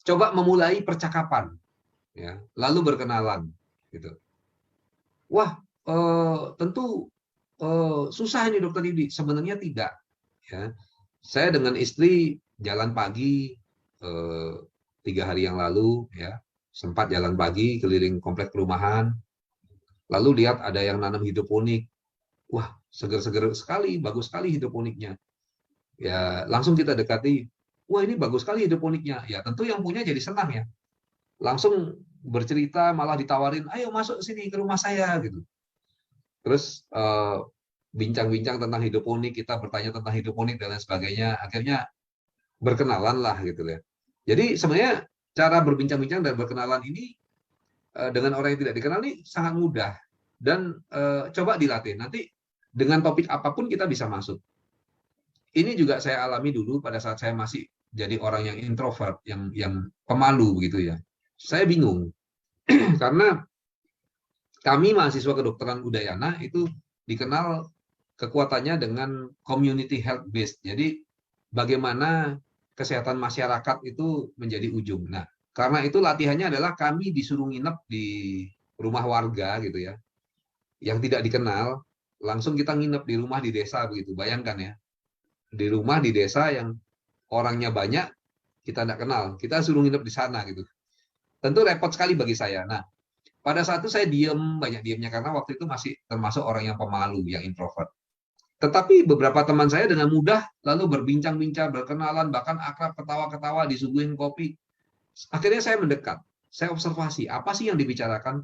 coba memulai percakapan ya, lalu berkenalan gitu. Wah tentu susah ini Dokter Yudi. Sebenarnya tidak ya. Saya dengan istri jalan pagi 3 hari yang lalu ya, sempat jalan pagi keliling komplek perumahan. Lalu lihat ada yang nanam hidroponik. Wah, seger-seger sekali, bagus sekali hidroponiknya. Ya, langsung kita dekati. Wah, ini bagus sekali hidroponiknya. Ya, tentu yang punya jadi senang ya. Langsung bercerita, malah ditawarin, ayo masuk sini ke rumah saya gitu. Terus bincang-bincang tentang hidroponik, kita bertanya tentang hidroponik dan lain sebagainya. Akhirnya berkenalan lah gitu ya. Jadi sebenarnya cara berbincang-bincang dan berkenalan ini dengan orang yang tidak dikenal ini sangat mudah dan coba dilatih. Nanti dengan topik apapun kita bisa masuk. Ini juga saya alami dulu pada saat saya masih jadi orang yang introvert, yang pemalu begitu ya. Saya bingung karena kami mahasiswa kedokteran Udayana itu dikenal kekuatannya dengan community health based. Jadi bagaimana kesehatan masyarakat itu menjadi ujung. Nah, karena itu latihannya adalah kami disuruh nginep di rumah warga gitu ya, yang tidak dikenal, langsung kita nginep di rumah di desa begitu. Bayangkan ya, di rumah di desa yang orangnya banyak, kita tidak kenal, kita suruh nginep di sana gitu. tentu repot sekali bagi saya. Nah, pada saat itu saya diem, banyak diemnya karena waktu itu masih termasuk orang yang pemalu, yang introvert. Tetapi beberapa teman saya dengan mudah lalu berbincang-bincang, berkenalan, bahkan akrab, ketawa-ketawa, disuguhin kopi. Akhirnya saya mendekat, saya observasi apa sih yang dibicarakan.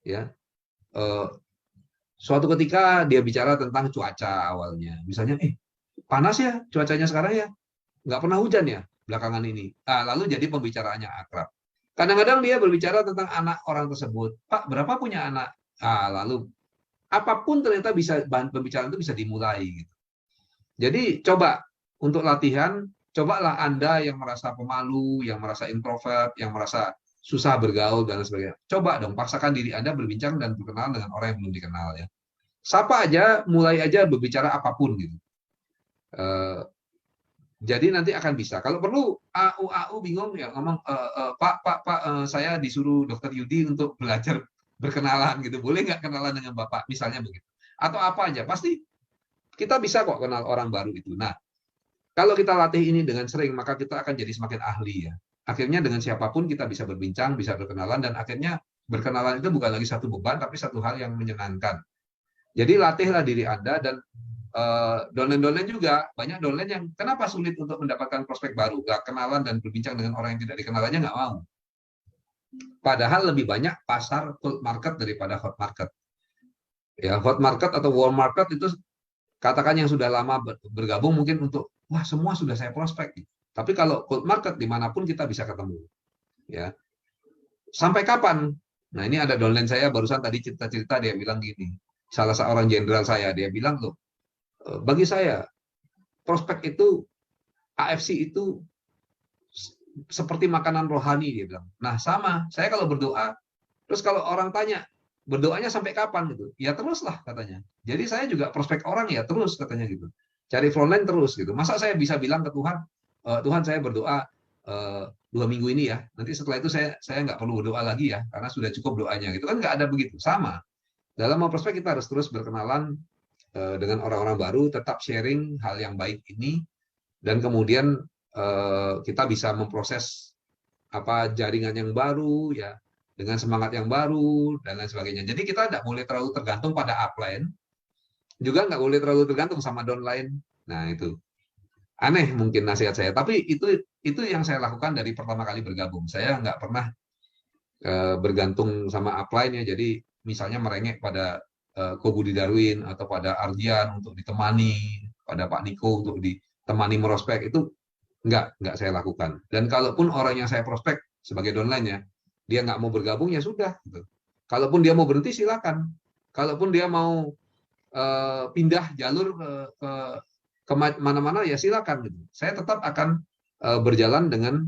Ya, suatu ketika dia bicara tentang cuaca awalnya, misalnya, panas ya cuacanya sekarang ya, nggak pernah hujan ya belakangan ini. Lalu jadi pembicaraannya akrab. Kadang-kadang dia berbicara tentang anak orang tersebut. Pak, berapa punya anak? Lalu apapun ternyata bisa, bahan pembicaraan itu bisa dimulai. Gitu. Jadi coba untuk latihan, cobalah Anda yang merasa pemalu, yang merasa introvert, yang merasa susah bergaul dan sebagainya. Coba dong, paksakan diri Anda berbincang dan berkenalan dengan orang yang belum dikenal ya. Sapa aja, mulai aja berbicara apapun gitu. Jadi nanti akan bisa. Kalau perlu AU bingung ya ngomong, Pak, saya disuruh Dokter Yudi untuk belajar berkenalan gitu. Boleh nggak kenalan dengan Bapak? Misalnya begitu. Atau apa aja. Pasti kita bisa kok kenal orang baru itu. Nah, kalau kita latih ini dengan sering, maka kita akan jadi semakin ahli ya. Akhirnya dengan siapapun kita bisa berbincang, bisa berkenalan, dan akhirnya berkenalan itu bukan lagi satu beban, tapi satu hal yang menyenangkan. Jadi latihlah diri Anda, dan downline juga, banyak downline yang kenapa sulit untuk mendapatkan prospek baru, nggak kenalan dan berbincang dengan orang yang tidak dikenalnya, nggak mau. Padahal lebih banyak pasar cold market daripada hot market. Ya, hot market atau warm market itu katakan yang sudah lama bergabung mungkin untuk, wah semua sudah saya prospek. Tapi kalau cold market dimanapun kita bisa ketemu. Ya, sampai kapan? Nah ini ada downline saya barusan tadi cerita-cerita, dia bilang gini, salah seorang jenderal saya, dia bilang loh, bagi saya, prospek itu, AFC itu seperti makanan rohani, dia bilang. Nah, sama. Saya kalau berdoa, terus kalau orang tanya, berdoanya sampai kapan gitu? Ya teruslah katanya. Jadi saya juga prospek orang ya terus katanya gitu. Cari frontline terus gitu. Masa saya bisa bilang ke Tuhan, Tuhan saya berdoa 2 minggu ini ya. Nanti setelah itu saya nggak perlu berdoa lagi ya, karena sudah cukup doanya gitu kan, nggak ada begitu. Sama. Dalam mau prospek kita harus terus berkenalan dengan orang-orang baru, tetap sharing hal yang baik ini, dan kemudian kita bisa memproses jaringan yang baru ya, dengan semangat yang baru dan lain sebagainya. Jadi kita tidak boleh terlalu tergantung pada upline, juga nggak boleh terlalu tergantung sama downline. Nah itu aneh mungkin nasihat saya, tapi itu yang saya lakukan dari pertama kali bergabung. Saya nggak pernah bergantung sama upline ya. Jadi misalnya merengek pada Ko Budi Darwin atau pada Ardian untuk ditemani, pada Pak Niko untuk ditemani merospek, itu nggak saya lakukan. Dan kalaupun orang yang saya prospek sebagai downline ya, dia nggak mau bergabung ya sudah. Gitu. Kalaupun dia mau berhenti silakan. Kalaupun dia mau pindah jalur ke mana-mana ya silakan. Gitu. Saya tetap akan berjalan dengan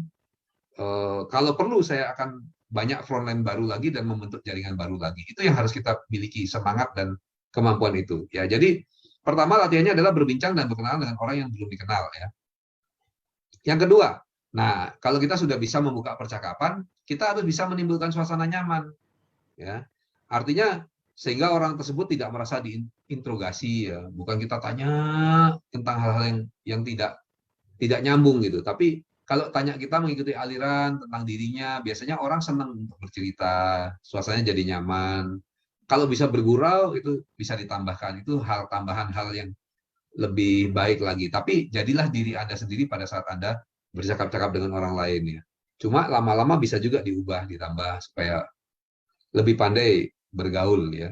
kalau perlu saya akan banyak frontline baru lagi dan membentuk jaringan baru lagi. Itu yang harus kita miliki, semangat dan kemampuan itu. Ya, jadi pertama latihannya adalah berbincang dan berkenalan dengan orang yang belum dikenal ya. Yang kedua, nah kalau kita sudah bisa membuka percakapan, kita harus bisa menimbulkan suasana nyaman. Ya, artinya sehingga orang tersebut tidak merasa diinterogasi ya, bukan kita tanya tentang hal-hal yang tidak nyambung gitu. Tapi kalau tanya kita mengikuti aliran tentang dirinya, biasanya orang senang untuk bercerita, suasananya jadi nyaman. Kalau bisa bergurau itu bisa ditambahkan, itu tambahan hal yang lebih baik lagi. Tapi jadilah diri Anda sendiri pada saat Anda bercakap-cakap dengan orang lain ya. Cuma lama-lama bisa juga diubah, ditambah supaya lebih pandai bergaul ya.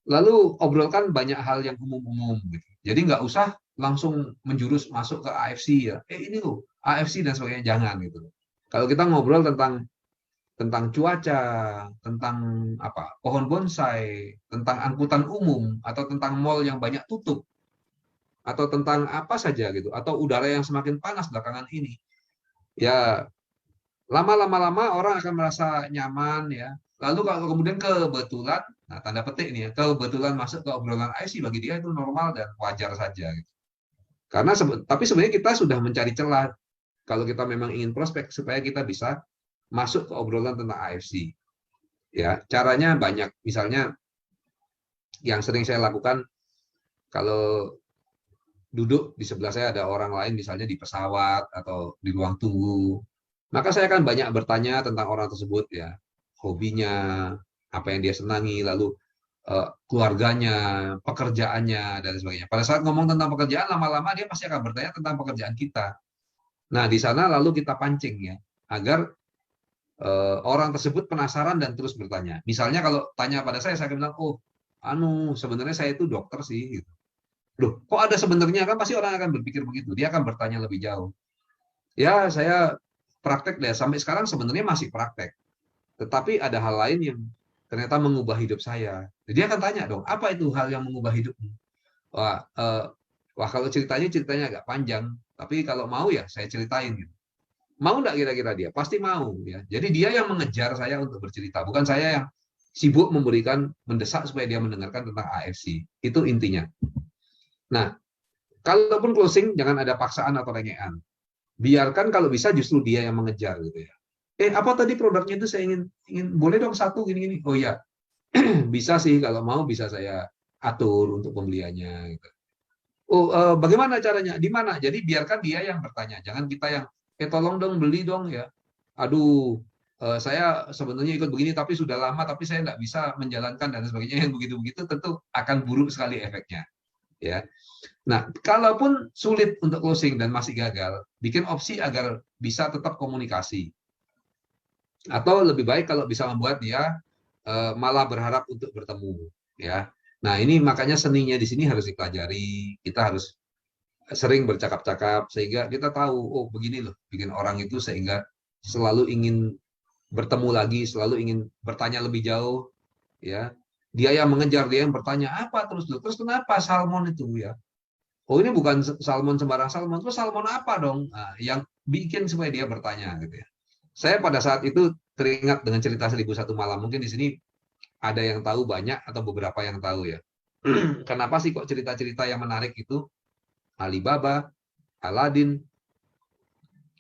Lalu obrolkan banyak hal yang umum-umum gitu. Jadi nggak usah langsung menjurus masuk ke AFC ya. Ini loh AFC dan sebagainya, jangan gitu. Kalau kita ngobrol tentang cuaca, tentang pohon bonsai, tentang angkutan umum, atau tentang mall yang banyak tutup, atau tentang apa saja gitu, atau udara yang semakin panas belakangan ini, ya lama-lama orang akan merasa nyaman ya. Lalu kalau kemudian kebetulan, nah tanda petik nih ya, kebetulan masuk ke obrolan AFC, bagi dia itu normal dan wajar saja gitu. Karena tapi sebenarnya kita sudah mencari celah kalau kita memang ingin prospek supaya kita bisa masuk ke obrolan tentang AFC. Ya, caranya banyak. Misalnya yang sering saya lakukan kalau duduk di sebelah saya ada orang lain misalnya di pesawat atau di ruang tunggu. Maka saya akan banyak bertanya tentang orang tersebut ya, hobinya, apa yang dia senangi, lalu keluarganya, pekerjaannya, dan sebagainya. Pada saat ngomong tentang pekerjaan, lama-lama dia pasti akan bertanya tentang pekerjaan kita. Nah, di sana lalu kita pancing ya, agar orang tersebut penasaran dan terus bertanya. Misalnya kalau tanya pada saya akan bilang, oh, sebenarnya saya itu dokter sih. Gitu. Loh, kok ada sebenarnya? Kan pasti orang akan berpikir begitu. Dia akan bertanya lebih jauh. Ya, saya praktek deh. Sampai sekarang sebenarnya masih praktek. Tetapi ada hal lain yang ternyata mengubah hidup saya. Jadi dia akan tanya dong, apa itu hal yang mengubah hidupmu? Wah, wah kalau ceritanya agak panjang. Tapi kalau mau ya saya ceritain. Gitu. Mau nggak kira-kira dia? Pasti mau. Ya. Jadi dia yang mengejar saya untuk bercerita. Bukan saya yang sibuk mendesak supaya dia mendengarkan tentang AFC. Itu intinya. Nah, kalaupun closing, jangan ada paksaan atau rengean. Biarkan kalau bisa justru dia yang mengejar gitu ya. Apa tadi produknya itu saya ingin boleh dong satu gini-gini. Oh ya, bisa sih kalau mau bisa saya atur untuk pembeliannya. Gitu. Oh, bagaimana caranya? Di mana? Jadi biarkan dia yang bertanya. Jangan kita yang, tolong dong beli dong ya. Aduh, saya sebenarnya ikut begini tapi sudah lama tapi saya nggak bisa menjalankan dan sebagainya. Yang begitu-begitu tentu akan buruk sekali efeknya. Ya. Nah, kalaupun sulit untuk closing dan masih gagal, bikin opsi agar bisa tetap komunikasi. Atau lebih baik kalau bisa membuat dia malah berharap untuk bertemu. Ya. Nah, ini makanya seninya di sini harus dipelajari. Kita harus sering bercakap-cakap sehingga kita tahu, oh begini loh, bikin orang itu sehingga selalu ingin bertemu lagi, selalu ingin bertanya lebih jauh. Ya. Dia yang mengejar, dia yang bertanya, apa terus loh? Terus kenapa salmon itu ya? Oh ini bukan salmon sembarang salmon, terus salmon apa dong? Nah, yang bikin supaya dia bertanya gitu ya. Saya pada saat itu teringat dengan cerita 1001 malam. Mungkin di sini ada yang tahu banyak atau beberapa yang tahu ya. Kenapa sih kok cerita-cerita yang menarik itu Alibaba, Aladin,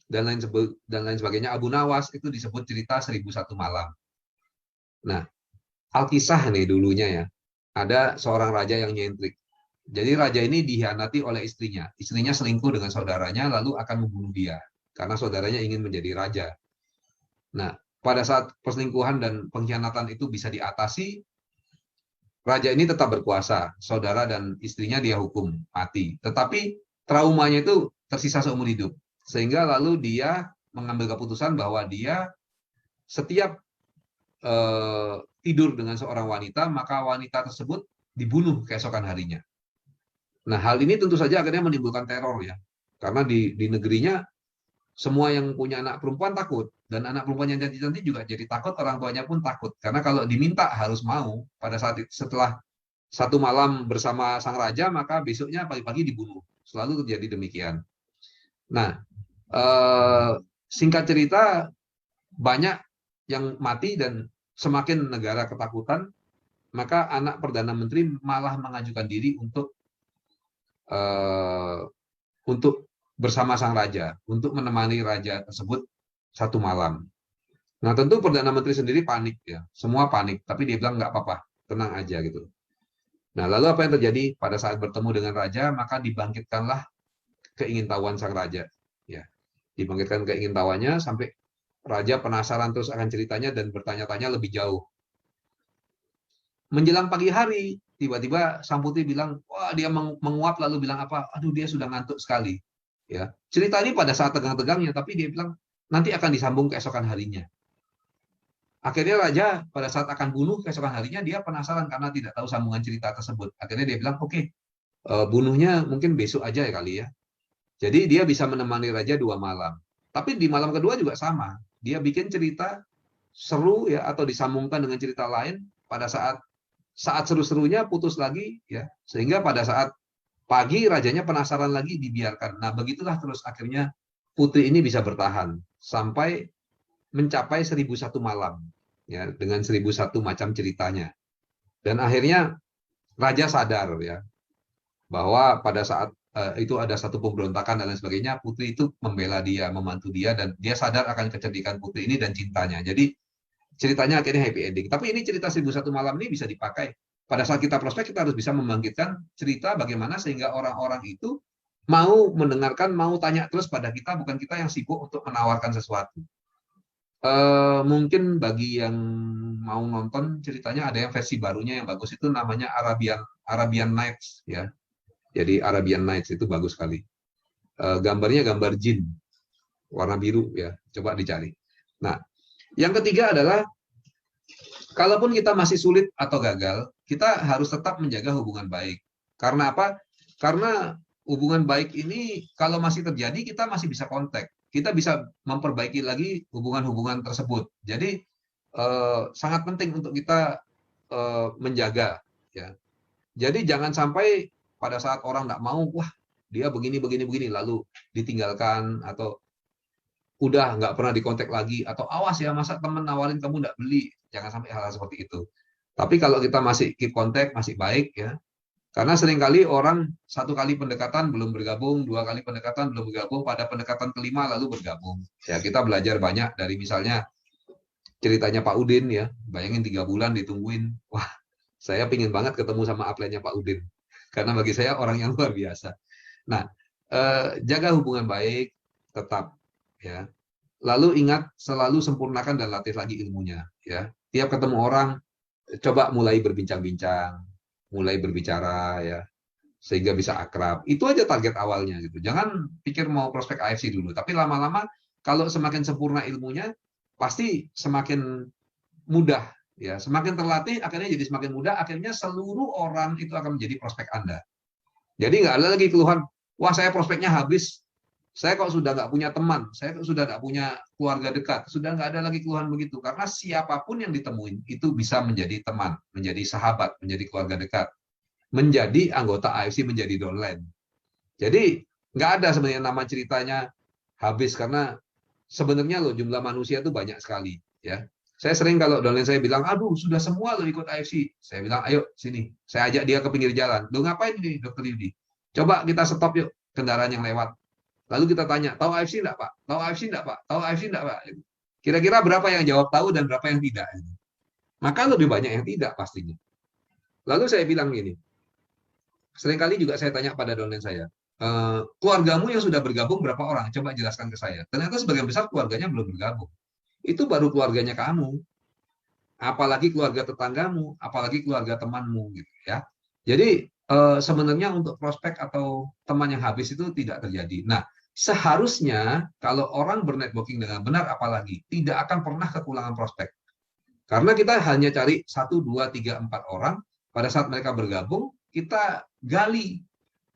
dan lain sebagainya, Abu Nawas itu disebut cerita 1001 malam. Nah, Alkisah nih dulunya ya. Ada seorang raja yang nyentrik. Jadi raja ini dihianati oleh istrinya. Istrinya selingkuh dengan saudaranya lalu akan membunuh dia karena saudaranya ingin menjadi raja. Nah, pada saat perselingkuhan dan pengkhianatan itu bisa diatasi, raja ini tetap berkuasa. Saudara dan istrinya dia hukum mati. Tetapi traumanya itu tersisa seumur hidup. Sehingga lalu dia mengambil keputusan bahwa dia setiap tidur dengan seorang wanita, maka wanita tersebut dibunuh keesokan harinya. Nah, hal ini tentu saja akhirnya menimbulkan teror ya. Karena di negerinya semua yang punya anak perempuan takut. Dan anak perempuan yang cantik-cantik juga jadi takut, orang tuanya pun takut. Karena kalau diminta harus mau, pada saat setelah satu malam bersama sang raja, maka besoknya pagi-pagi dibunuh. Selalu terjadi demikian. Nah, singkat cerita, banyak yang mati dan semakin negara ketakutan, maka anak Perdana Menteri malah mengajukan diri untuk bersama sang raja, untuk menemani raja tersebut satu malam. Nah tentu Perdana Menteri sendiri panik ya, semua panik, tapi dia bilang nggak apa-apa, tenang aja gitu. Nah lalu apa yang terjadi pada saat bertemu dengan raja, maka dibangkitkanlah keingintahuan sang raja, ya, dibangkitkan keingintahuannya sampai raja penasaran terus akan ceritanya dan bertanya-tanya lebih jauh. Menjelang pagi hari, tiba-tiba sang putri bilang, wah dia menguap lalu bilang apa? Aduh dia sudah ngantuk sekali. Ya, cerita ini pada saat tegang-tegangnya, tapi dia bilang nanti akan disambung keesokan harinya. Akhirnya raja pada saat akan bunuh keesokan harinya dia penasaran karena tidak tahu sambungan cerita tersebut. Akhirnya dia bilang, oke, bunuhnya mungkin besok aja ya kali ya. Jadi dia bisa menemani raja 2 malam. Tapi di malam kedua juga sama. Dia bikin cerita seru ya atau disambungkan dengan cerita lain pada saat seru-serunya putus lagi ya. Sehingga pada saat pagi rajanya penasaran lagi dibiarkan. Nah, begitulah terus akhirnya putri ini bisa bertahan sampai mencapai 1001 malam ya dengan 1001 macam ceritanya. Dan akhirnya raja sadar ya bahwa pada saat itu ada satu pemberontakan dan lain sebagainya, putri itu membela dia, membantu dia dan dia sadar akan kecerdikan putri ini dan cintanya. Jadi ceritanya akhirnya happy ending. Tapi ini cerita 1001 malam ini bisa dipakai pada saat kita prospek, kita harus bisa membangkitkan cerita bagaimana sehingga orang-orang itu mau mendengarkan, mau tanya terus pada kita, bukan kita yang sibuk untuk menawarkan sesuatu. Mungkin bagi yang mau nonton ceritanya ada yang versi barunya yang bagus itu namanya Arabian Nights ya. Jadi Arabian Nights itu bagus sekali. Gambarnya gambar jin warna biru ya. Coba dicari. Nah, yang ketiga adalah kalaupun kita masih sulit atau gagal, kita harus tetap menjaga hubungan baik. Karena apa? Karena hubungan baik ini kalau masih terjadi kita masih bisa kontak. Kita bisa memperbaiki lagi hubungan-hubungan tersebut. Jadi sangat penting untuk kita menjaga ya. Jadi jangan sampai pada saat orang nggak mau, wah dia begini begini begini lalu ditinggalkan atau udah nggak pernah dikontak lagi atau awas ya masa temen nawarin kamu nggak beli, jangan sampai hal seperti itu. Tapi kalau kita masih keep kontak masih baik ya, karena seringkali orang satu kali pendekatan belum bergabung, dua kali pendekatan belum bergabung, pada pendekatan kelima lalu bergabung. Ya kita belajar banyak dari misalnya ceritanya Pak Udin ya, bayangin 3 bulan ditungguin, wah saya pingin banget ketemu sama upline-nya Pak Udin, karena bagi saya orang yang luar biasa. Nah, jaga hubungan baik tetap ya. Lalu ingat selalu sempurnakan dan latih lagi ilmunya ya. Tiap ketemu orang coba mulai berbincang-bincang, mulai berbicara ya sehingga bisa akrab. Itu aja target awalnya gitu. Jangan pikir mau prospek AFC dulu, tapi lama-lama kalau semakin sempurna ilmunya pasti semakin mudah ya. Semakin terlatih akhirnya jadi semakin mudah, akhirnya seluruh orang itu akan menjadi prospek Anda. Jadi nggak ada lagi keluhan, wah saya prospeknya habis, saya kok sudah nggak punya teman, saya kok sudah nggak punya keluarga dekat, sudah nggak ada lagi keluhan begitu. Karena siapapun yang ditemuin itu bisa menjadi teman, menjadi sahabat, menjadi keluarga dekat, menjadi anggota AFC, menjadi downline. Jadi nggak ada sebenarnya nama ceritanya habis karena sebenarnya loh jumlah manusia itu banyak sekali ya. Saya sering kalau downline saya bilang, aduh sudah semua lo ikut AFC. Saya bilang, ayo sini. Saya ajak dia ke pinggir jalan. Lo ngapain nih dokter Yudi? Coba kita stop yuk kendaraan yang lewat. Lalu kita tanya, tahu AFC enggak Pak? Tahu AFC enggak Pak? Tahu AFC enggak Pak? Kira-kira berapa yang jawab tahu dan berapa yang tidak? Maka lebih banyak yang tidak pastinya. Lalu saya bilang gini, seringkali juga saya tanya pada downline saya, keluargamu yang sudah bergabung berapa orang? Coba jelaskan ke saya. Ternyata sebagian besar keluarganya belum bergabung. Itu baru keluarganya kamu, apalagi keluarga tetanggamu, apalagi keluarga temanmu gitu ya. Jadi sebenarnya untuk prospek atau teman yang habis itu tidak terjadi. Nah, seharusnya kalau orang bernetworking dengan benar apalagi tidak akan pernah kekurangan prospek. Karena kita hanya cari 1, 2, 3, 4 orang, pada saat mereka bergabung, kita gali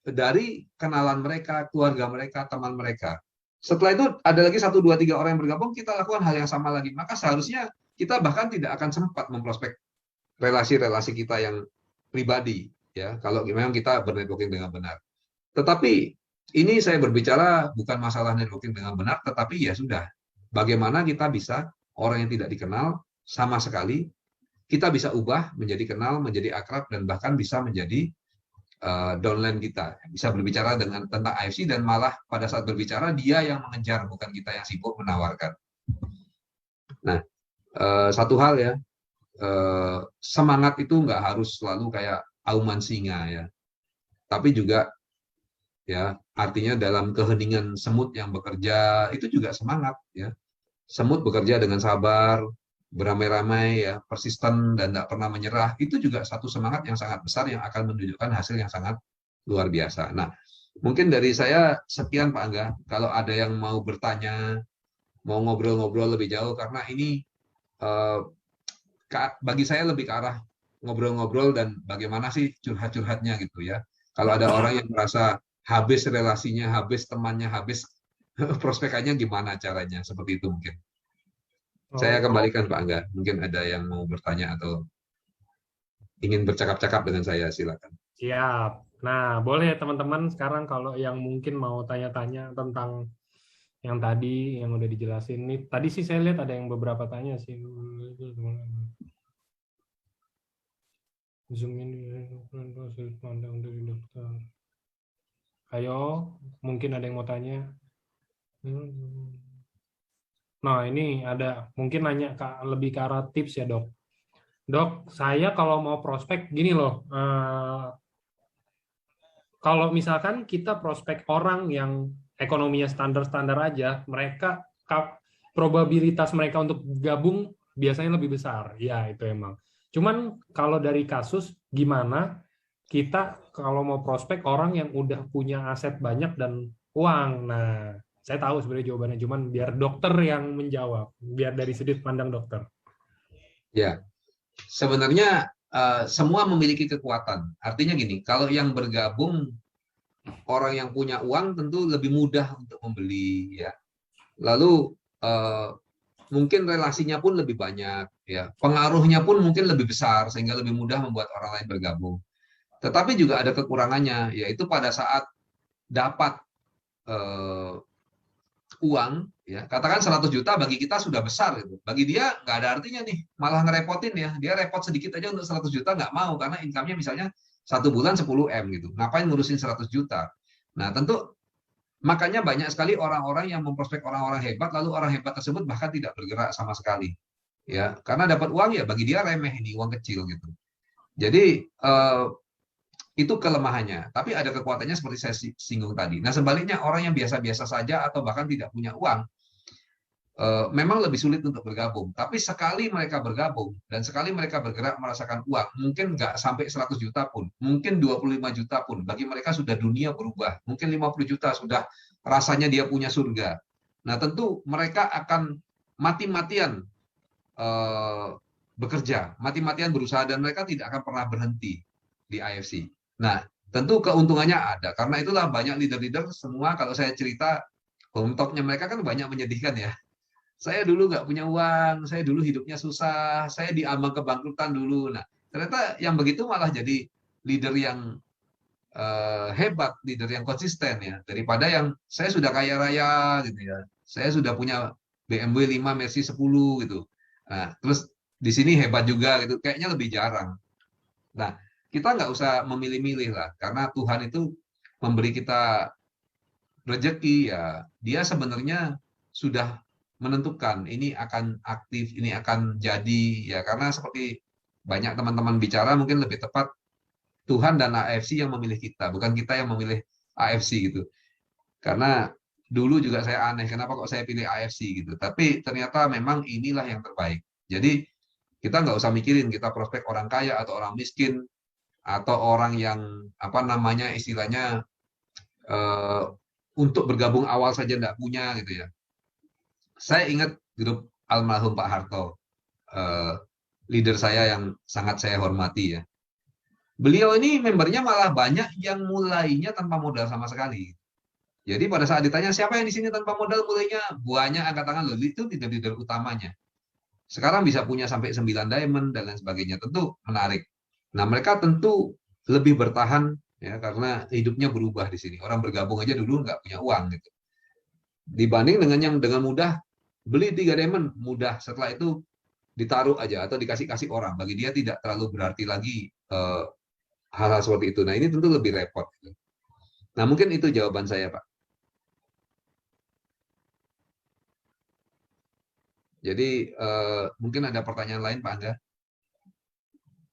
dari kenalan mereka, keluarga mereka, teman mereka. Setelah itu ada lagi 1, 2, 3 orang yang bergabung, kita lakukan hal yang sama lagi. Maka seharusnya kita bahkan tidak akan sempat memprospek relasi-relasi kita yang pribadi ya kalau memang kita bernetworking dengan benar. Tetapi ini saya berbicara bukan masalah networking dengan benar, tetapi ya sudah. Bagaimana kita bisa orang yang tidak dikenal sama sekali kita bisa ubah menjadi kenal, menjadi akrab dan bahkan bisa menjadi downline kita, bisa berbicara tentang AFC dan malah pada saat berbicara dia yang mengejar bukan kita yang sibuk menawarkan. Nah, satu hal ya, semangat itu nggak harus selalu kayak auman singa ya, tapi juga ya artinya dalam keheningan semut yang bekerja itu juga semangat ya. Semut bekerja dengan sabar, beramai-ramai ya, persisten dan tidak pernah menyerah, itu juga satu semangat yang sangat besar yang akan menunjukkan hasil yang sangat luar biasa. Nah, mungkin dari saya sekian Pak Angga. Kalau ada yang mau bertanya, mau ngobrol-ngobrol lebih jauh, karena ini bagi saya lebih ke arah ngobrol-ngobrol dan bagaimana sih curhat-curhatnya gitu ya. Kalau ada orang yang merasa habis relasinya, habis temannya, habis prospekannya gimana caranya, seperti itu mungkin. Saya kembalikan Pak Angga, mungkin ada yang mau bertanya atau ingin bercakap-cakap dengan saya, silakan. Siap. Nah, boleh teman-teman sekarang kalau yang mungkin mau tanya-tanya tentang yang tadi yang udah dijelasin nih. Tadi sih saya lihat ada yang beberapa tanya sih. Zoom ini pandang dari dokter. Ayo, mungkin ada yang mau tanya. Nah, ini ada mungkin nanya lebih ke arah tips ya, Dok. Dok, saya kalau mau prospek gini loh. Kalau misalkan kita prospek orang yang ekonominya standar-standar aja, mereka probabilitas mereka untuk gabung biasanya lebih besar. Ya, itu emang. Cuman kalau dari kasus, gimana kita kalau mau prospek orang yang udah punya aset banyak dan uang. Nah, saya tahu sebenarnya jawabannya, cuman biar dokter yang menjawab, biar dari sudut pandang dokter. Ya, sebenarnya semua memiliki kekuatan. Artinya gini, kalau yang bergabung orang yang punya uang tentu lebih mudah untuk membeli ya. Lalu mungkin relasinya pun lebih banyak ya. Pengaruhnya pun mungkin lebih besar sehingga lebih mudah membuat orang lain bergabung. Tetapi juga ada kekurangannya, yaitu pada saat dapat eh, uang, ya katakan 100 juta bagi kita sudah besar gitu. Bagi dia nggak ada artinya nih, malah ngerepotin ya. Dia repot sedikit aja untuk 100 juta nggak mau karena income-nya misalnya 1 bulan 10 M gitu. Ngapain ngurusin 100 juta? Nah tentu makanya banyak sekali orang-orang yang memprospek orang-orang hebat, lalu orang hebat tersebut bahkan tidak bergerak sama sekali. Ya, karena dapat uang ya bagi dia remeh ini uang kecil gitu. Jadi itu kelemahannya. Tapi ada kekuatannya seperti saya singgung tadi. Nah sebaliknya orang yang biasa-biasa saja atau bahkan tidak punya uang, memang lebih sulit untuk bergabung. Tapi sekali mereka bergabung dan sekali mereka bergerak merasakan uang, mungkin nggak sampai 100 juta pun, mungkin 25 juta pun, bagi mereka sudah dunia berubah. Mungkin 50 juta sudah rasanya dia punya surga. Nah tentu mereka akan mati-matian bekerja, mati-matian berusaha dan mereka tidak akan pernah berhenti di IFC. Nah, tentu keuntungannya ada. Karena itulah banyak leader-leader semua kalau saya cerita home talk-nya mereka kan banyak menyedihkan ya. Saya dulu nggak punya uang, saya dulu hidupnya susah, saya diambang kebangkrutan dulu. Nah, ternyata yang begitu malah jadi leader yang hebat, leader yang konsisten ya, daripada yang saya sudah kaya raya gitu ya. Saya sudah punya BMW 5, Mercy 10 gitu. Nah, terus di sini hebat juga gitu. Kayaknya lebih jarang. Nah, kita nggak usah memilih-milih lah, karena Tuhan itu memberi kita rezeki ya. Dia sebenarnya sudah menentukan ini akan aktif, ini akan jadi ya. Karena seperti banyak teman-teman bicara, mungkin lebih tepat Tuhan dan AFC yang memilih kita, bukan kita yang memilih AFC gitu. Karena dulu juga saya aneh, kenapa kok saya pilih AFC gitu. Tapi ternyata memang inilah yang terbaik. Jadi kita nggak usah mikirin kita prospek orang kaya atau orang miskin atau orang yang apa namanya istilahnya eh, untuk bergabung awal saja nggak punya gitu ya. Saya ingat grup almarhum Pak Harto, eh, leader saya yang sangat saya hormati ya. Beliau ini membernya malah banyak yang mulainya tanpa modal sama sekali. Jadi pada saat ditanya siapa yang di sini tanpa modal mulainya, banyak angkat tangan loh, itu leader-leader utamanya. Sekarang bisa punya sampai 9 diamond dan lain sebagainya. Tentu menarik. Nah, mereka tentu lebih bertahan ya karena hidupnya berubah di sini. Orang bergabung aja dulu nggak punya uang gitu. Dibanding dengan yang dengan mudah beli 3 diamond mudah, setelah itu ditaruh aja atau dikasih-kasih orang. Bagi dia tidak terlalu berarti lagi hal-hal seperti itu. Nah, ini tentu lebih repot. Nah, mungkin itu jawaban saya, Pak. Jadi mungkin ada pertanyaan lain, Pak Angga?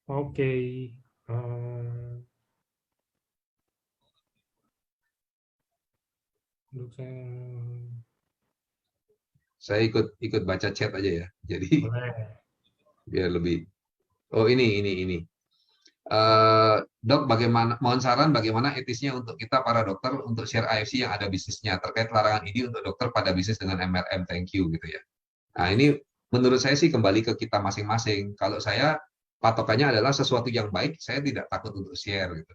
Oke. Eh, Untuk Saya ikut baca chat aja ya. Jadi boleh. biar lebih. Oh ini. Dok, bagaimana? Mohon saran bagaimana etisnya untuk kita para dokter untuk share AFC yang ada bisnisnya terkait larangan ini untuk dokter pada bisnis dengan MLM. Thank you gitu ya. Nah ini menurut saya sih kembali ke kita masing-masing. Kalau saya patokannya adalah sesuatu yang baik, saya tidak takut untuk share gitu.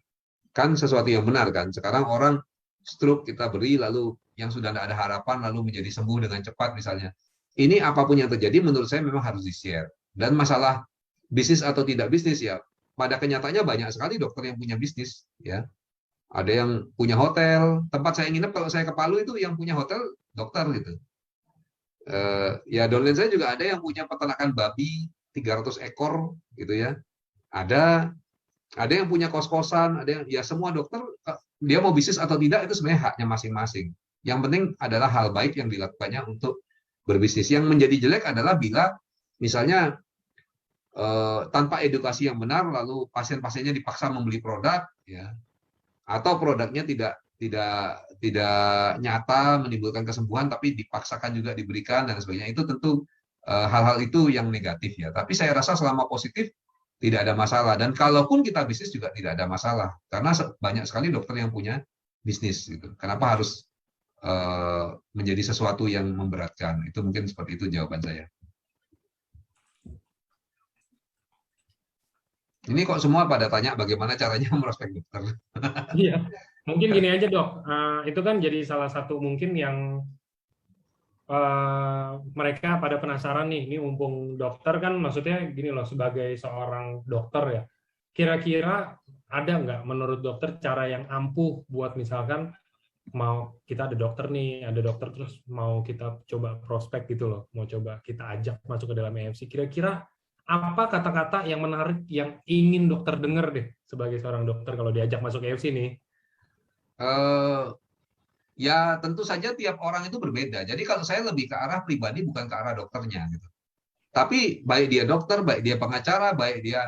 Kan sesuatu yang benar kan. Sekarang orang stroke kita beri lalu yang sudah tidak ada harapan lalu menjadi sembuh dengan cepat misalnya. Ini apapun yang terjadi menurut saya memang harus di-share. Dan masalah bisnis atau tidak bisnis ya pada kenyataannya banyak sekali dokter yang punya bisnis ya. Ada yang punya hotel, tempat saya nginep kalau saya ke Palu itu yang punya hotel dokter gitu. Ya downline saya juga ada yang punya peternakan babi 300 ekor gitu ya. Ada yang punya kos-kosan, ada yang ya semua dokter dia mau bisnis atau tidak itu sebenarnya haknya masing-masing. Yang penting adalah hal baik yang dilakukannya untuk berbisnis. Yang menjadi jelek adalah bila misalnya tanpa edukasi yang benar lalu pasien-pasiennya dipaksa membeli produk ya atau produknya tidak tidak tidak nyata menimbulkan kesembuhan, tapi dipaksakan juga diberikan dan sebagainya. Itu tentu hal-hal itu yang negatif ya. Tapi saya rasa selama positif tidak ada masalah. Dan kalaupun kita bisnis juga tidak ada masalah, karena banyak sekali dokter yang punya bisnis. Gitu. Kenapa harus menjadi sesuatu yang memberatkan? Itu mungkin seperti itu jawaban saya. Ini kok semua pada tanya bagaimana caranya merospek dokter. Iya, mungkin gini aja dok, itu kan jadi salah satu mungkin yang mereka pada penasaran nih, ini mumpung dokter kan maksudnya gini loh, sebagai seorang dokter ya, kira-kira ada nggak menurut dokter cara yang ampuh buat misalkan mau kita ada dokter nih, ada dokter terus mau kita coba prospek gitu loh, mau coba kita ajak masuk ke dalam EMC, kira-kira apa kata-kata yang menarik yang ingin dokter dengar deh sebagai seorang dokter kalau diajak masuk EMC nih? Ya tentu saja tiap orang itu berbeda. Jadi kalau saya lebih ke arah pribadi bukan ke arah dokternya gitu. Tapi baik dia dokter, baik dia pengacara, baik dia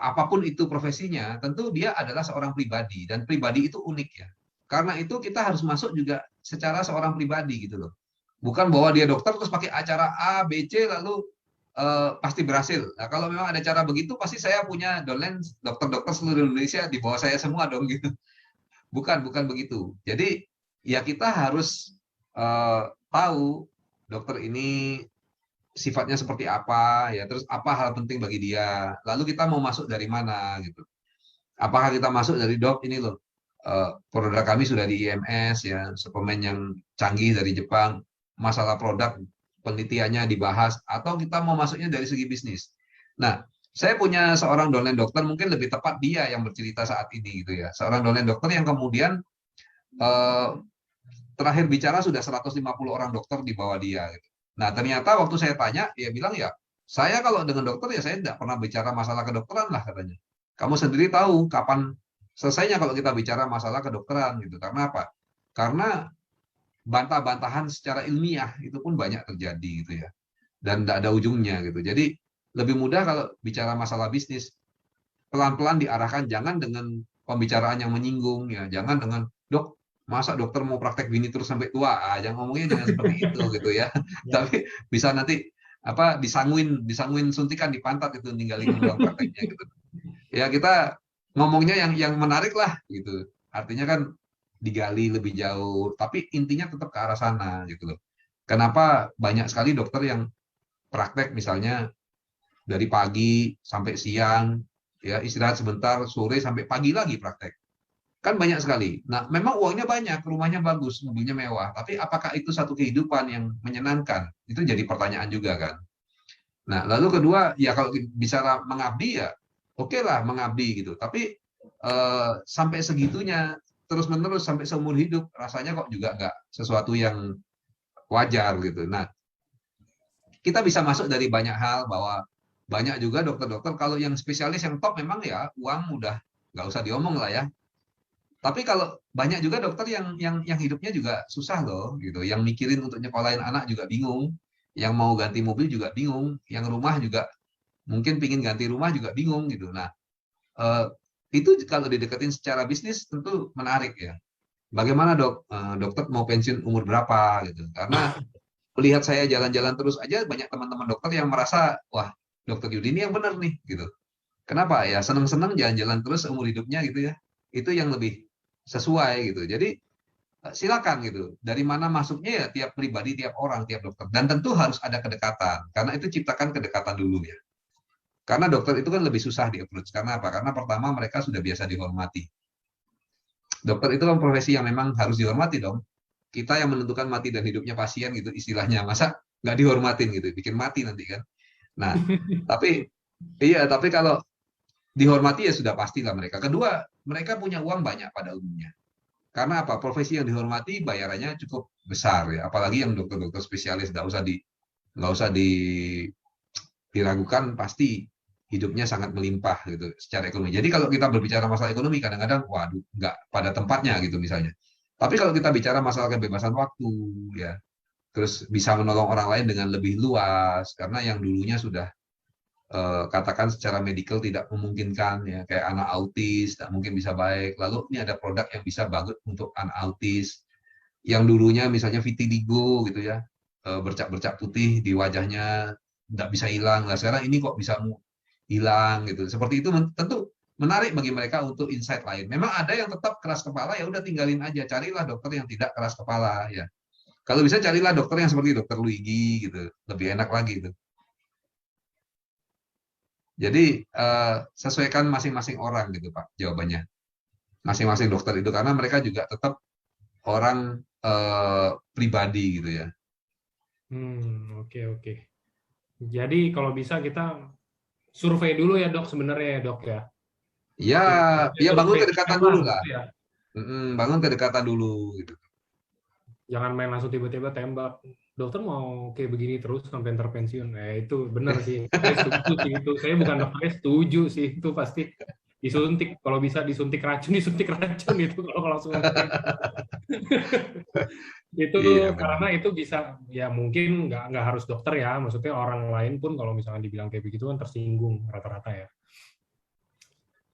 apapun itu profesinya, tentu dia adalah seorang pribadi dan pribadi itu unik ya. Karena itu kita harus masuk juga secara seorang pribadi gitu loh. Bukan bahwa dia dokter terus pakai acara A, B, C lalu pasti berhasil. Nah, kalau memang ada cara begitu, pasti saya punya downline dokter-dokter seluruh Indonesia di bawah saya semua dong gitu. Bukan begitu. Jadi ya kita harus tahu dokter ini sifatnya seperti apa, ya terus apa hal penting bagi dia. Lalu kita mau masuk dari mana gitu. Apakah kita masuk dari dok ini loh, produk kami sudah di IMS ya, suplemen yang canggih dari Jepang, masalah produk penelitiannya dibahas, atau kita mau masuknya dari segi bisnis. Nah, saya punya seorang downline dokter, mungkin lebih tepat dia yang bercerita saat ini gitu ya. Seorang downline dokter yang kemudian terakhir bicara sudah 150 orang dokter di bawah dia. Gitu. Nah, ternyata waktu saya tanya, dia bilang ya, saya kalau dengan dokter ya saya tidak pernah bicara masalah kedokteran lah katanya. Kamu sendiri tahu kapan selesainya kalau kita bicara masalah kedokteran gitu. Karena apa? Karena bantah-bantahan secara ilmiah itu pun banyak terjadi gitu ya. Dan tidak ada ujungnya gitu. Jadi lebih mudah kalau bicara masalah bisnis, pelan-pelan diarahkan, jangan dengan pembicaraan yang menyinggung ya, jangan dengan dok masa dokter mau praktek bini terus sampai tua, jangan ngomongnya jangan seperti itu gitu ya. Tapi bisa nanti apa disanguin suntikan di pantat itu ninggalin ruang prakteknya gitu. Ya kita ngomongnya yang menarik lah gitu. Artinya kan digali lebih jauh, tapi intinya tetap ke arah sana gitu loh. Kenapa banyak sekali dokter yang praktek misalnya dari pagi sampai siang, ya istirahat sebentar, sore sampai pagi lagi praktek. Kan banyak sekali. Nah, memang uangnya banyak, rumahnya bagus, mobilnya mewah, tapi apakah itu satu kehidupan yang menyenangkan? Itu jadi pertanyaan juga kan. Nah, lalu kedua, ya kalau bicara mengabdi ya, oke lah mengabdi gitu. Tapi sampai segitunya, terus-menerus sampai seumur hidup, rasanya kok juga nggak sesuatu yang wajar gitu. Nah, kita bisa masuk dari banyak hal, bahwa banyak juga dokter-dokter, kalau yang spesialis yang top memang ya uang udah nggak usah diomong lah ya. Tapi kalau banyak juga dokter yang hidupnya juga susah loh gitu, yang mikirin untuk nyekolahin anak juga bingung, yang mau ganti mobil juga bingung, yang rumah juga mungkin pingin ganti rumah juga bingung gitu. Nah, itu kalau dideketin secara bisnis tentu menarik ya. Bagaimana dok, dokter mau pensiun umur berapa gitu? Karena melihat saya jalan-jalan terus aja banyak teman-teman dokter yang merasa wah dokter Yudi ini yang benar nih gitu. Kenapa ya seneng-seneng jalan-jalan terus seumur hidupnya gitu ya? Itu yang lebih sesuai gitu. Jadi silakan gitu. Dari mana masuknya ya tiap pribadi, tiap orang, tiap dokter. Dan tentu harus ada kedekatan. Karena itu ciptakan kedekatan dulu ya. Karena dokter itu kan lebih susah di-approach. Karena apa? Karena pertama mereka sudah biasa dihormati. Dokter itu kan profesi yang memang harus dihormati dong. Kita yang menentukan mati dan hidupnya pasien gitu istilahnya. Masa nggak dihormatin gitu, bikin mati nanti kan. Nah, tapi kalau dihormati ya sudah pastilah mereka. Kedua, mereka punya uang banyak pada umumnya. Karena apa? Profesi yang dihormati bayarannya cukup besar ya. Apalagi yang dokter-dokter spesialis nggak usah diragukan, pasti hidupnya sangat melimpah gitu secara ekonomi. Jadi kalau kita berbicara masalah ekonomi kadang-kadang waduh nggak pada tempatnya gitu misalnya. Tapi kalau kita bicara masalah kebebasan waktu ya, terus bisa menolong orang lain dengan lebih luas karena yang dulunya sudah katakan secara medikal tidak memungkinkan ya, kayak anak autis tidak mungkin bisa baik. Lalu ini ada produk yang bisa bagus untuk anak autis yang dulunya misalnya vitiligo gitu ya, bercak-bercak putih di wajahnya tidak bisa hilang. Nah sekarang ini kok bisa hilang gitu. Seperti itu tentu menarik bagi mereka untuk insight lain. Memang ada yang tetap keras kepala, ya udah tinggalin aja, carilah dokter yang tidak keras kepala ya. Kalau bisa carilah dokter yang seperti dokter Luigi gitu, lebih enak lagi gitu. Jadi sesuaikan masing-masing orang gitu Pak jawabannya. Masing-masing dokter itu karena mereka juga tetap orang pribadi gitu ya. Oke, oke. Jadi kalau bisa kita survei dulu ya dok sebenarnya ya dok ya. Ya, ya bangun Survei kedekatan lah dulu lah. gitu ya. Bangun kedekatan dulu gitu. Jangan main langsung tiba-tiba tembak. Dokter mau kayak begini terus sampai ntar pensiun. Itu benar sih. Saya setuju sih itu. Saya bukan dokter, setuju sih itu pasti disuntik. Kalau bisa disuntik racun itu kalau langsung itu Iya karena benar. itu bisa ya mungkin nggak harus dokter ya. Maksudnya orang lain pun kalau misalnya dibilang kayak begitu kan tersinggung rata-rata ya.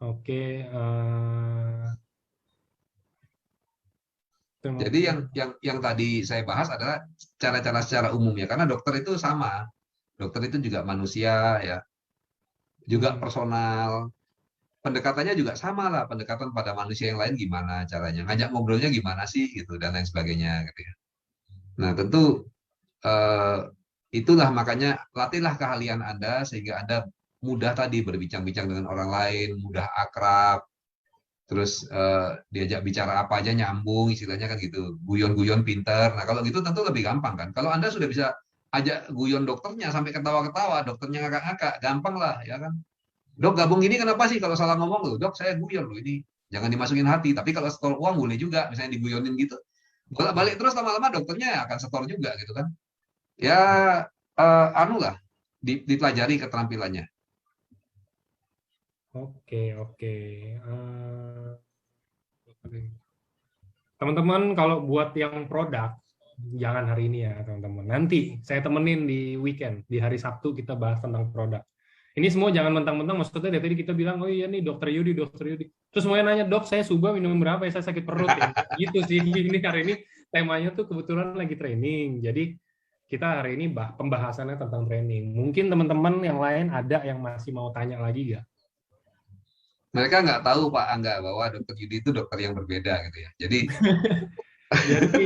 Oke. Jadi yang tadi saya bahas adalah cara-cara secara umum ya, karena dokter itu sama. Dokter itu juga manusia ya, juga hmm, personal. Pendekatannya juga sama lah, pendekatan pada manusia yang lain gimana caranya, ngajak ngobrolnya gimana sih gitu dan lain sebagainya gitu ya. Nah, tentu eh, itulah makanya latihlah keahlian Anda sehingga Anda mudah tadi berbincang-bincang dengan orang lain, mudah akrab, terus diajak bicara apa aja nyambung, istilahnya kan gitu, guyon-guyon pinter. Nah, kalau gitu tentu lebih gampang kan. Kalau Anda sudah bisa ajak guyon dokternya sampai ketawa-ketawa, dokternya ngakak-ngakak, gampang lah ya kan. Dok, gabung gini kenapa sih kalau salah ngomong loh? Dok, saya guyon loh ini. Jangan dimasukin hati. Tapi kalau setor uang boleh juga, misalnya diguyonin gitu. Bolak-balik terus lama-lama dokternya akan setor juga gitu kan. Ya, anu lah, dipelajari keterampilannya. oke, oke. Teman-teman kalau buat yang produk jangan hari ini ya teman-teman. Nanti saya temenin di weekend, di hari Sabtu kita bahas tentang produk. Ini semua jangan mentang-mentang, maksudnya dari tadi kita bilang, oh iya nih dokter Yudi, dokter Yudi. Terus semuanya nanya, dok saya suba minum berapa ya, saya sakit perut ya. Gitu sih, ini hari ini temanya tuh kebetulan lagi training. Jadi kita hari ini pembahasannya tentang training. Mungkin teman-teman yang lain ada yang masih mau tanya lagi nggak? Mereka nggak tahu Pak Angga bahwa dokter Yudi itu dokter yang berbeda gitu ya. Jadi, Jadi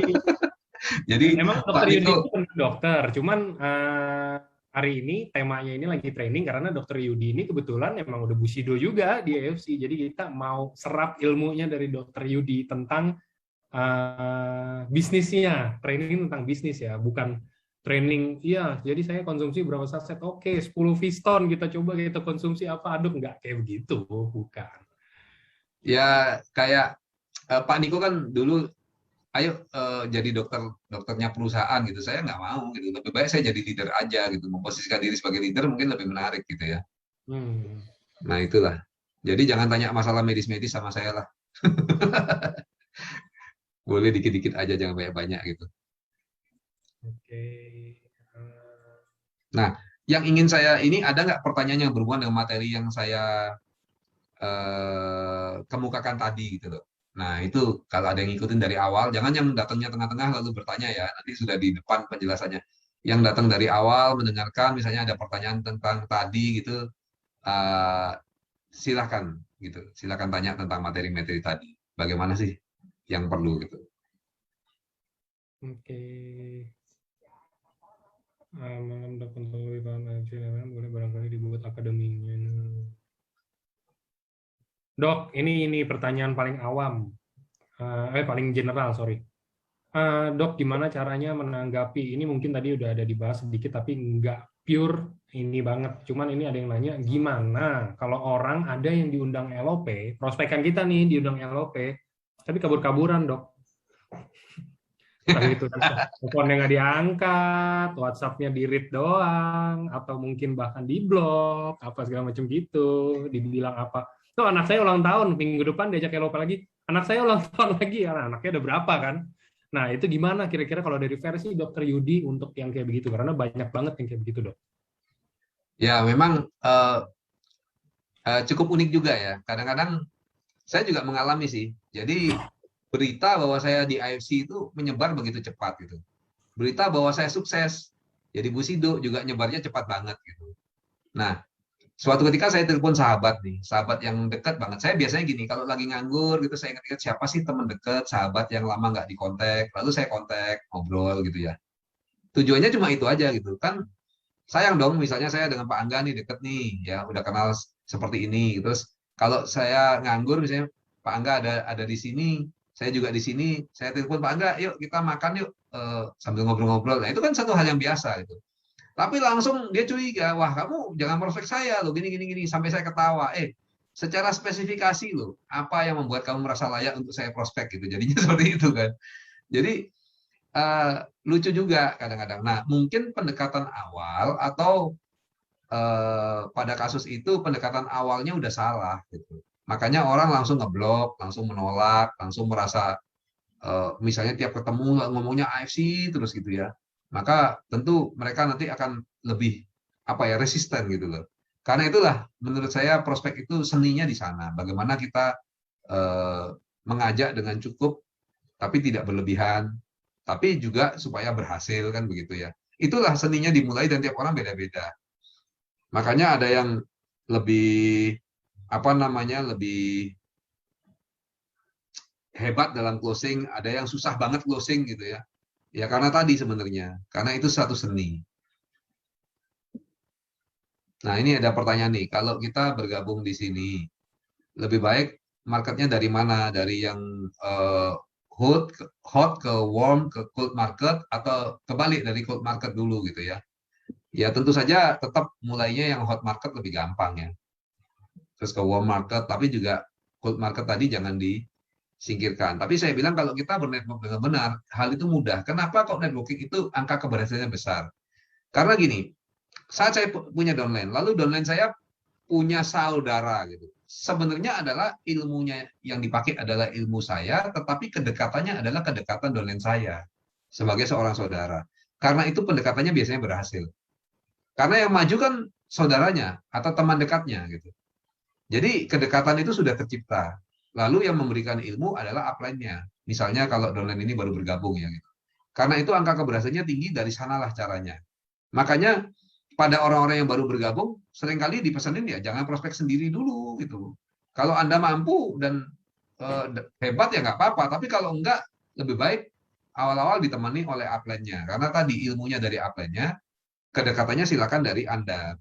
jadi emang Pak dokter Yudi Niko, itu benar dokter, cuman hari ini temanya ini lagi training karena dokter Yudi ini kebetulan emang udah Bushido juga di AFC, jadi kita mau serap ilmunya dari dokter Yudi tentang bisnisnya, training tentang bisnis ya, bukan training, iya, jadi saya konsumsi berapa saset, oke, 10 Viston, kita coba kita konsumsi apa, aduh, nggak kayak begitu, bukan. ya kayak Pak Niko kan dulu, ayo jadi dokternya perusahaan gitu. Saya nggak mau gitu. Lebih baik saya jadi leader aja gitu. Memposisikan diri sebagai leader mungkin lebih menarik gitu ya. Hmm, Nah itulah. Jadi jangan tanya masalah medis-medis sama saya lah. Boleh dikit-dikit aja, jangan banyak-banyak gitu. oke. Nah, yang ingin saya ini ada nggak pertanyaan yang berhubungan dengan materi yang saya kemukakan tadi gitu loh. Nah, itu kalau ada yang ngikutin dari awal, jangan yang datangnya tengah-tengah lalu bertanya ya, nanti sudah di depan penjelasannya. Yang datang dari awal mendengarkan, misalnya ada pertanyaan tentang tadi gitu, eh, silahkan gitu, silahkan tanya tentang materi-materi tadi. Bagaimana sih yang perlu gitu. Oke. Malam dapat lebih paham boleh barangkali dibuat akademinya. Dok, ini pertanyaan paling awam, paling general, sorry. Dok, gimana caranya menanggapi? Ini mungkin tadi udah ada dibahas sedikit, tapi nggak pure ini banget. Cuman ini ada yang nanya, gimana kalau orang ada yang diundang LOP, prospekan kita nih diundang LOP, tapi kabur-kaburan, dok. Entah itu teleponnya nggak diangkat, WhatsApp-nya di-read doang, atau mungkin bahkan di-blok, apa segala macam gitu, dibilang apa. Tuh anak saya ulang tahun, minggu depan diajak LOP lagi, anak saya ulang tahun lagi, anaknya udah berapa kan? Nah, itu gimana kira-kira kalau dari versi dokter Yudi untuk yang kayak begitu? Karena banyak banget yang kayak begitu, dok. Ya, memang cukup unik juga ya. Kadang-kadang saya juga mengalami sih. Jadi berita bahwa saya di AFC itu menyebar begitu cepat gitu. Berita bahwa saya sukses jadi Busido juga nyebarnya cepat banget gitu. Nah, suatu ketika saya telepon sahabat nih, sahabat yang dekat banget. Saya biasanya gini, kalau lagi nganggur gitu, saya ingat-ingat siapa sih teman dekat, sahabat yang lama nggak dikontak, lalu saya kontak, ngobrol gitu ya. Tujuannya cuma itu aja gitu. Kan sayang dong, misalnya saya dengan Pak Angga nih deket nih, ya udah kenal seperti ini. Terus kalau saya nganggur, misalnya Pak Angga ada di sini, saya juga di sini, saya telepon Pak Angga, yuk kita makan yuk, sambil ngobrol-ngobrol. Nah itu kan satu hal yang biasa gitu. Tapi langsung dia curiga, wah kamu jangan prospek saya loh, gini gini gini, sampai saya ketawa. Secara spesifikasi loh, apa yang membuat kamu merasa layak untuk saya prospek gitu. Jadinya seperti itu kan. Jadi eh, lucu juga kadang-kadang. Nah, mungkin pendekatan awal atau pada kasus itu pendekatan awalnya udah salah gitu. Makanya orang langsung ngeblok, langsung menolak, langsung merasa misalnya tiap ketemu ngomongnya AFC terus gitu ya. Maka tentu mereka nanti akan lebih apa ya resisten gitu loh. Karena itulah menurut saya prospek itu seninya di sana. Bagaimana kita eh, mengajak dengan cukup tapi tidak berlebihan, tapi juga supaya berhasil kan begitu ya. Itulah seninya dimulai dan tiap orang beda-beda. Makanya ada yang lebih apa namanya lebih hebat dalam closing, ada yang susah banget closing gitu ya. Ya karena tadi sebenarnya, karena itu satu seni. Nah ini ada pertanyaan nih, kalau kita bergabung di sini, lebih baik marketnya dari mana? Dari yang eh, hot ke warm ke cold market atau kebalik dari cold market dulu gitu ya? Ya tentu saja tetap mulainya yang hot market lebih gampang ya. Terus ke warm market, tapi juga cold market tadi jangan disingkirkan. Tapi saya bilang kalau kita bernetwork dengan benar, hal itu mudah. Kenapa kok networking itu angka keberhasilannya besar? Karena gini, saat saya punya downline, lalu downline saya punya saudara gitu. Sebenarnya adalah ilmunya yang dipakai adalah ilmu saya, tetapi kedekatannya adalah kedekatan downline saya sebagai seorang saudara. Karena itu pendekatannya biasanya berhasil. Karena yang maju kan saudaranya atau teman dekatnya gitu. Jadi kedekatan itu sudah tercipta. Lalu yang memberikan ilmu adalah upline-nya. Misalnya kalau downline ini baru bergabung ya. Gitu. Karena itu angka keberhasilannya tinggi, dari sanalah caranya. Makanya pada orang-orang yang baru bergabung, seringkali dipesanin ya jangan prospek sendiri dulu gitu. Kalau Anda mampu dan hebat ya nggak apa-apa. Tapi kalau enggak, lebih baik awal-awal ditemani oleh upline-nya. Karena tadi ilmunya dari upline-nya, kedekatannya silakan dari Anda.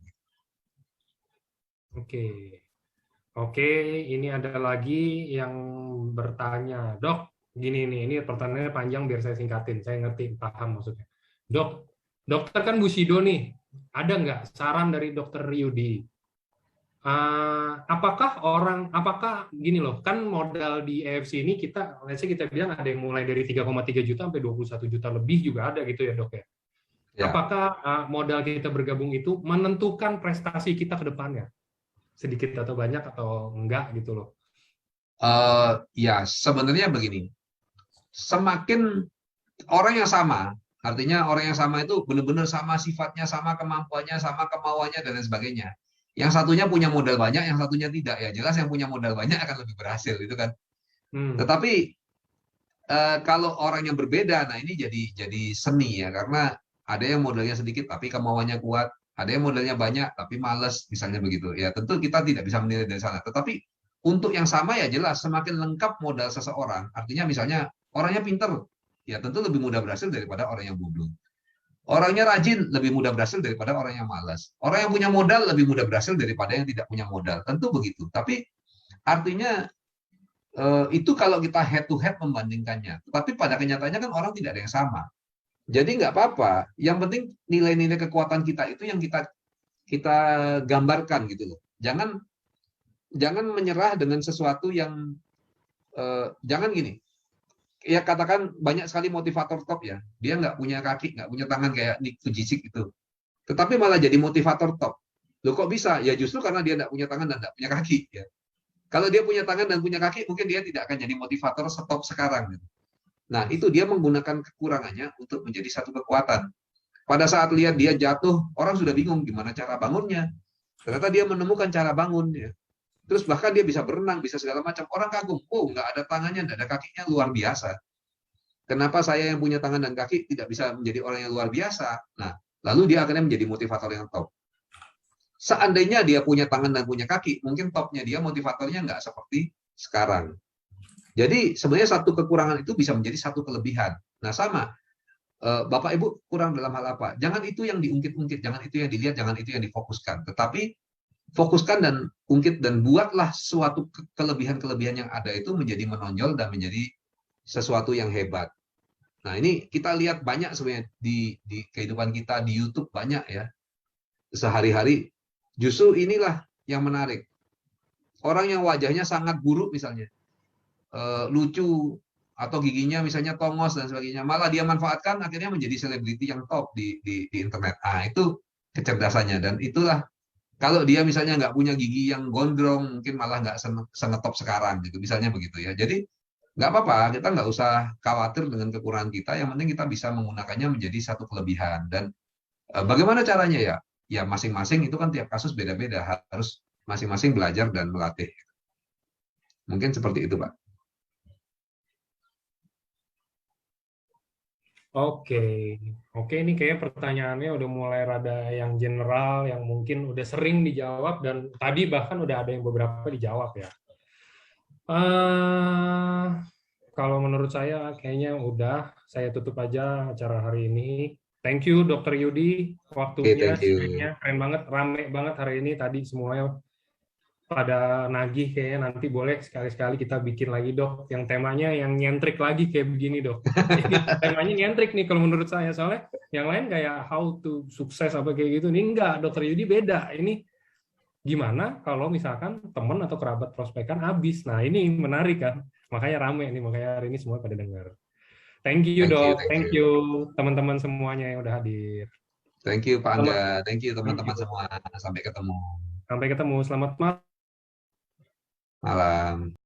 Oke. Oke, ini ada lagi yang bertanya, Dok, gini nih, ini pertanyaannya panjang biar saya singkatin, saya ngerti, paham maksudnya. Dok, dokter kan Bushido nih, ada nggak saran dari dokter Yudi? Apakah gini loh, kan modal di AFC ini kita, let's say kita bilang ada yang mulai dari 3,3 juta sampai 21 juta lebih juga ada gitu ya dok ya. Ya. Apakah modal kita bergabung itu menentukan prestasi kita ke depannya? Sedikit atau banyak atau enggak gitu loh. Ya, sebenarnya begini. Semakin orang yang sama, artinya orang yang sama itu benar-benar sama sifatnya, sama kemampuannya, sama kemauannya, dan lain sebagainya. Yang satunya punya modal banyak, yang satunya tidak. Ya jelas yang punya modal banyak akan lebih berhasil, itu kan. Hmm. Tetapi kalau orang yang berbeda, nah ini jadi seni ya, karena ada yang modalnya sedikit tapi kemauannya kuat, ada yang modalnya banyak tapi males, misalnya begitu. Ya tentu kita tidak bisa menilai dari sana. Tetapi untuk yang sama ya jelas semakin lengkap modal seseorang. Artinya misalnya orangnya pinter, ya tentu lebih mudah berhasil daripada orang yang bodoh. Orangnya rajin lebih mudah berhasil daripada orang yang malas. Orang yang punya modal lebih mudah berhasil daripada yang tidak punya modal. Tentu begitu. Tapi artinya itu kalau kita head to head membandingkannya. Tapi pada kenyataannya kan orang tidak ada yang sama. Jadi nggak apa-apa. Yang penting nilai-nilai kekuatan kita itu yang kita kita gambarkan gitu loh. Jangan jangan menyerah dengan sesuatu yang jangan gini. Ya katakan banyak sekali motivator top ya. Dia nggak punya kaki, nggak punya tangan kayak Nick Vujicic itu. Tetapi malah jadi motivator top. Loh kok bisa? Ya justru karena dia nggak punya tangan dan nggak punya kaki. Ya. Kalau dia punya tangan dan punya kaki, mungkin dia tidak akan jadi motivator stop sekarang. Nah, itu dia menggunakan kekurangannya untuk menjadi satu kekuatan. Pada saat lihat dia jatuh, orang sudah bingung gimana cara bangunnya. Ternyata dia menemukan cara bangun. Ya. Terus bahkan dia bisa berenang, bisa segala macam. Orang kagum, oh nggak ada tangannya, nggak ada kakinya, luar biasa. Kenapa saya yang punya tangan dan kaki tidak bisa menjadi orang yang luar biasa? Nah, lalu dia akhirnya menjadi motivator yang top. Seandainya dia punya tangan dan punya kaki, mungkin topnya dia motivatornya nggak seperti sekarang. Jadi sebenarnya satu kekurangan itu bisa menjadi satu kelebihan. Nah sama, Bapak Ibu kurang dalam hal apa? Jangan itu yang diungkit-ungkit, jangan itu yang dilihat, jangan itu yang difokuskan. Tetapi fokuskan dan ungkit dan buatlah suatu kelebihan-kelebihan yang ada itu menjadi menonjol dan menjadi sesuatu yang hebat. Nah ini kita lihat banyak sebenarnya di kehidupan kita di YouTube banyak ya sehari-hari. Justru inilah yang menarik. Orang yang wajahnya sangat buruk misalnya, lucu atau giginya misalnya tongos dan sebagainya, malah dia manfaatkan akhirnya menjadi selebriti yang top di internet. Ah itu kecerdasannya dan itulah kalau dia misalnya nggak punya gigi yang gondrong, mungkin malah nggak sengetop sekarang gitu, misalnya begitu ya. Jadi nggak apa-apa, kita nggak usah khawatir dengan kekurangan kita. Yang penting kita bisa menggunakannya menjadi satu kelebihan. Dan bagaimana caranya ya? Ya masing-masing itu kan tiap kasus beda-beda, harus masing-masing belajar dan melatih. Mungkin seperti itu, Pak. Oke, oke ini kayak pertanyaannya udah mulai rada yang general, yang mungkin udah sering dijawab dan tadi bahkan udah ada yang beberapa dijawab ya. Eh, kalau menurut saya kayaknya udah saya tutup aja acara hari ini. Thank you Dokter Yudi, Oke, waktunya, thank you. sharingnya keren banget, rame banget hari ini. Tadi semuanya pada nagih kayaknya nanti boleh sekali-sekali kita bikin lagi dok yang temanya yang nyentrik lagi kayak begini dok. Ini temanya nyentrik nih kalau menurut saya soalnya yang lain kayak how to sukses apa kayak gitu, ini enggak, Dokter Yudi beda. Ini gimana kalau misalkan teman atau kerabat prospekan habis. Nah ini menarik kan, makanya rame nih, makanya hari ini semua pada dengar. Thank you Thank you, dok, thank thank you. you teman-teman semuanya yang udah hadir. Thank you, Pak Selamat, Angga. Thank you, thank you. teman-teman semua. Sampai ketemu Sampai ketemu, selamat malam. malam.